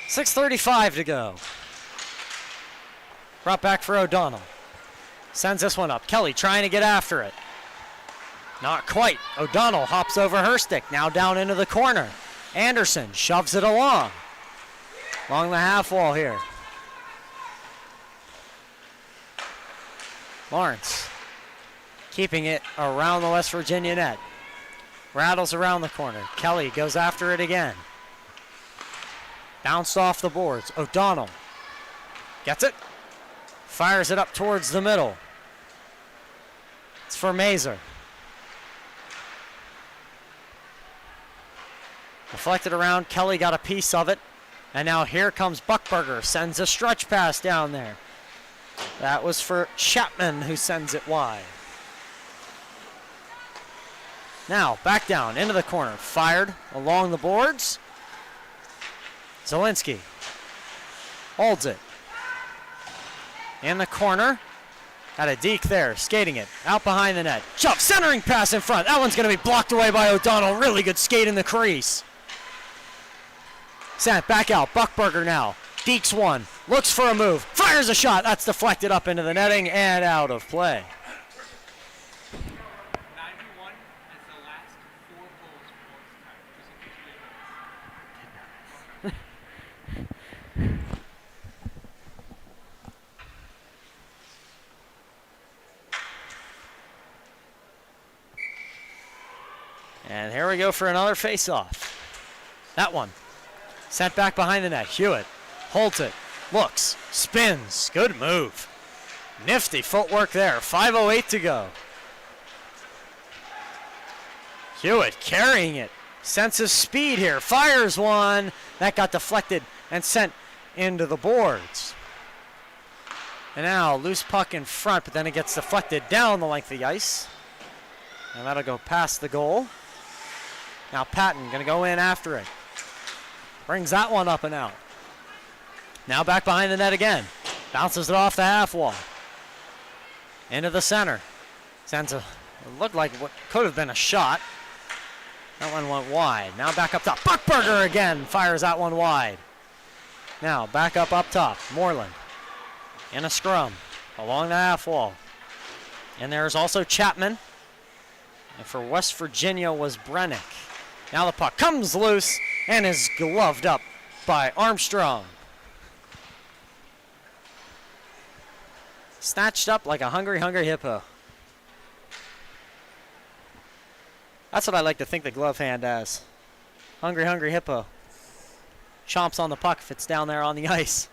.6:35 to go. Brought back for O'Donnell. Sends this one up. Kelly trying to get after it. Not quite. O'Donnell hops over her stick. Now down into the corner. Anderson shoves it along the half wall here. Lawrence keeping it around the West Virginia net. Rattles around the corner. Kelly goes after it again. Bounced off the boards. O'Donnell gets it. Fires it up towards the middle. It's for Mazer. Deflected around. Kelly got a piece of it. And now here comes Buckberger. Sends a stretch pass down there. That was for Chapman, who sends it wide. Now back down into the corner. Fired along the boards. Zielinski Holds it. In the corner. Got a deke there, skating it. Out behind the net. Jump, centering pass in front. That one's going to be blocked away by O'Donnell. Really good skate in the crease. Sent back out. Buckberger now. Dekes one. Looks for a move. Fires a shot. That's deflected up into the netting and out of play. 91 is the last 4 goals for Morgantown, just in case you didn't know. And here we go for another face-off. That one. Sent back behind the net. Hewitt holds it. Looks. Spins. Good move. Nifty footwork there. 5:08 to go. Hewitt carrying it. Sense of speed here. Fires one. That got deflected and sent into the boards. And now loose puck in front, but then it gets deflected down the length of the ice. And that'll go past the goal. Now Patton going to go in after it. Brings that one up and out. Now back behind the net again. Bounces it off the half wall. Into the center. Sends a, it looked like what could have been a shot. That one went wide. Now back up top. Buckberger again fires that one wide. Now back up top. Moreland in a scrum along the half wall. And there's also Chapman. And for West Virginia was Brennick. Now the puck comes loose and is gloved up by Armstrong. Snatched up like a hungry, hungry hippo. That's what I like to think the glove hand as. Hungry, hungry hippo. Chomps on the puck if it's down there on the ice.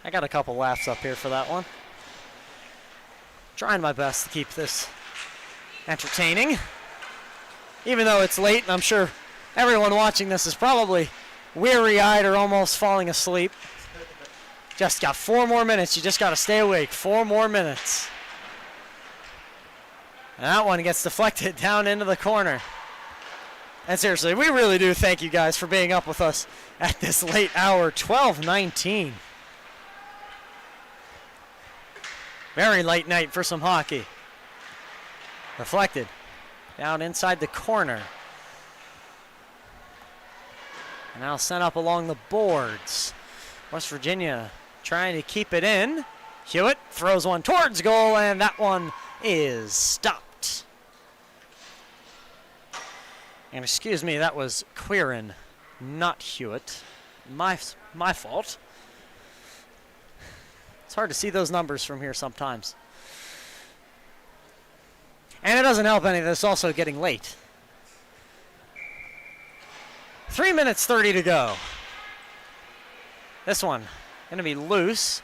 I got a couple laughs up here for that one. Trying my best to keep this entertaining. Even though it's late, and I'm sure everyone watching this is probably weary-eyed or almost falling asleep. Just got 4 more minutes. You just got to stay awake. 4 more minutes. And that one gets deflected down into the corner. And seriously, we really do thank you guys for being up with us at this late hour, 12:19. Very late night for some hockey. Deflected. Down inside the corner. And now sent up along the boards. West Virginia trying to keep it in. Hewitt throws one towards goal, and that one is stopped. And excuse me, that was Quirin, not Hewitt. My fault. It's hard to see those numbers from here sometimes. And it doesn't help any of this also getting late. 3 minutes 30 to go. This one going to be loose.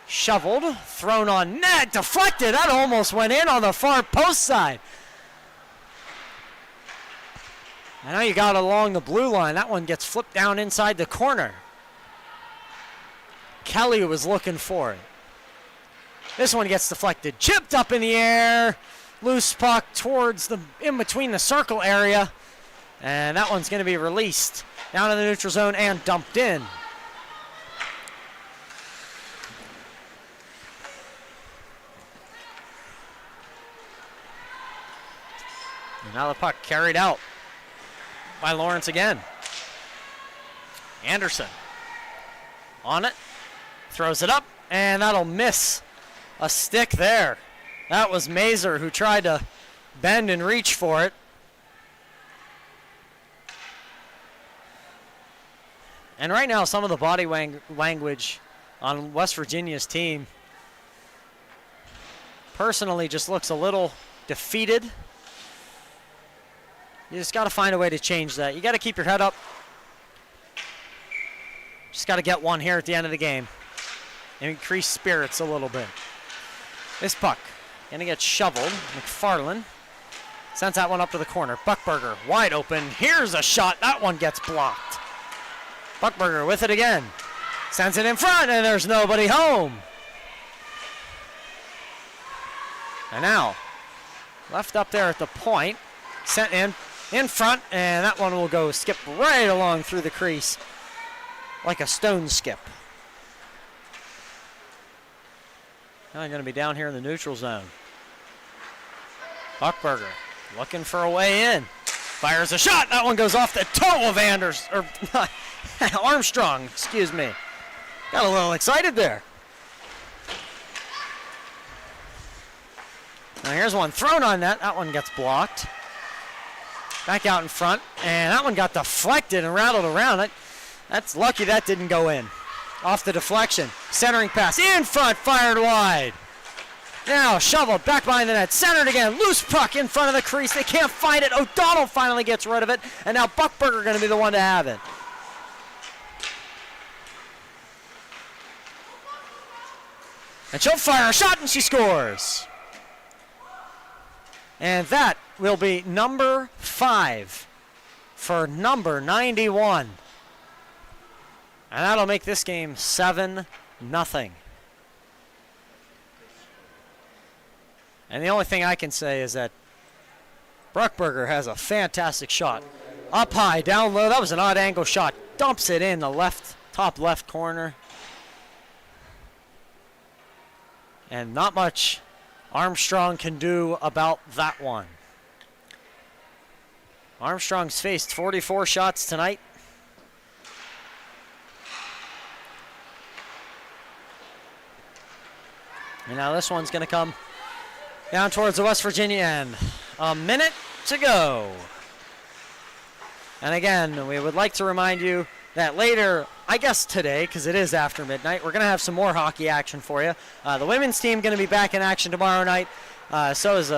Shoveled. Thrown on net. Deflected. That almost went in on the far post side. I know you got it along the blue line. That one gets flipped down inside the corner. Kelly was looking for it. This one gets deflected. Chipped up in the air. Loose puck towards the in between the circle area. And that one's going to be released down in the neutral zone and dumped in. And now the puck carried out by Lawrence again. Anderson on it. Throws it up. And that'll miss a stick there. That was Mazer who tried to bend and reach for it. And right now, some of the body language on West Virginia's team personally just looks a little defeated. You just got to find a way to change that. You got to keep your head up. Just got to get one here at the end of the game. Increase spirits a little bit. This puck gonna get shoveled. McFarland sends that one up to the corner. Buckberger wide open. Here's a shot. That one gets blocked. Buckberger with it again. Sends it in front, and there's nobody home. And now, left up there at the point. Sent in front, and that one will go skip right along through the crease like a stone skip. Now they're going to be down here in the neutral zone. Buckberger looking for a way in. Fires a shot. That one goes off the toe of Armstrong, excuse me. Got a little excited there. Now here's one thrown on net. That one gets blocked. Back out in front. And that one got deflected and rattled around. That's lucky that didn't go in. Off the deflection. Centering pass. In front. Fired wide. Now shoveled back behind the net. Centered again. Loose puck in front of the crease. They can't find it. O'Donnell finally gets rid of it. And now Buckberger going to be the one to have it. And she'll fire a shot and she scores. And that will be number 5 for number 91. And that'll make this game 7-0. And the only thing I can say is that Buckberger has a fantastic shot. Up high, down low. That was an odd angle shot. Dumps it in the left, top left corner. And not much Armstrong can do about that one. Armstrong's faced 44 shots tonight. And now this one's going to come down towards the West Virginia end. A minute to go. And again, we would like to remind you that later, I guess today, because it is after midnight, we're going to have some more hockey action for you. The women's team going to be back in action tomorrow night. So is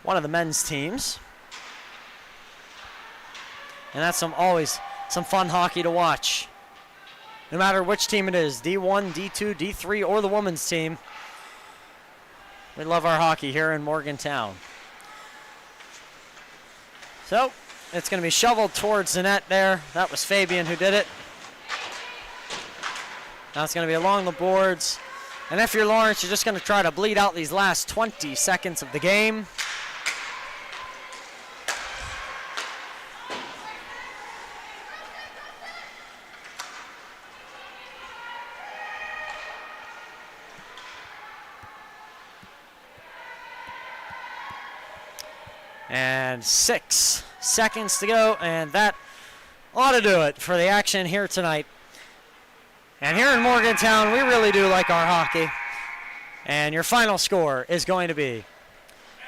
one of the men's teams. And that's always some fun hockey to watch. No matter which team it is, D1, D2, D3, or the women's team. We love our hockey here in Morgantown. So, it's going to be shoveled towards the net there. That was Fabian who did it. Now it's going to be along the boards. And if you're Lawrence, you're just going to try to bleed out these last 20 seconds of the game. And 6 seconds to go, and that ought to do it for the action here tonight. And here in Morgantown, we really do like our hockey. And your final score is going to be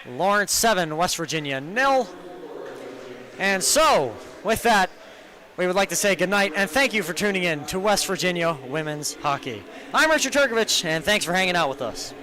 Lawrence 7, West Virginia 0. And so, with that, we would like to say goodnight and thank you for tuning in to West Virginia Women's Hockey. I'm Richard Turkovich, and thanks for hanging out with us.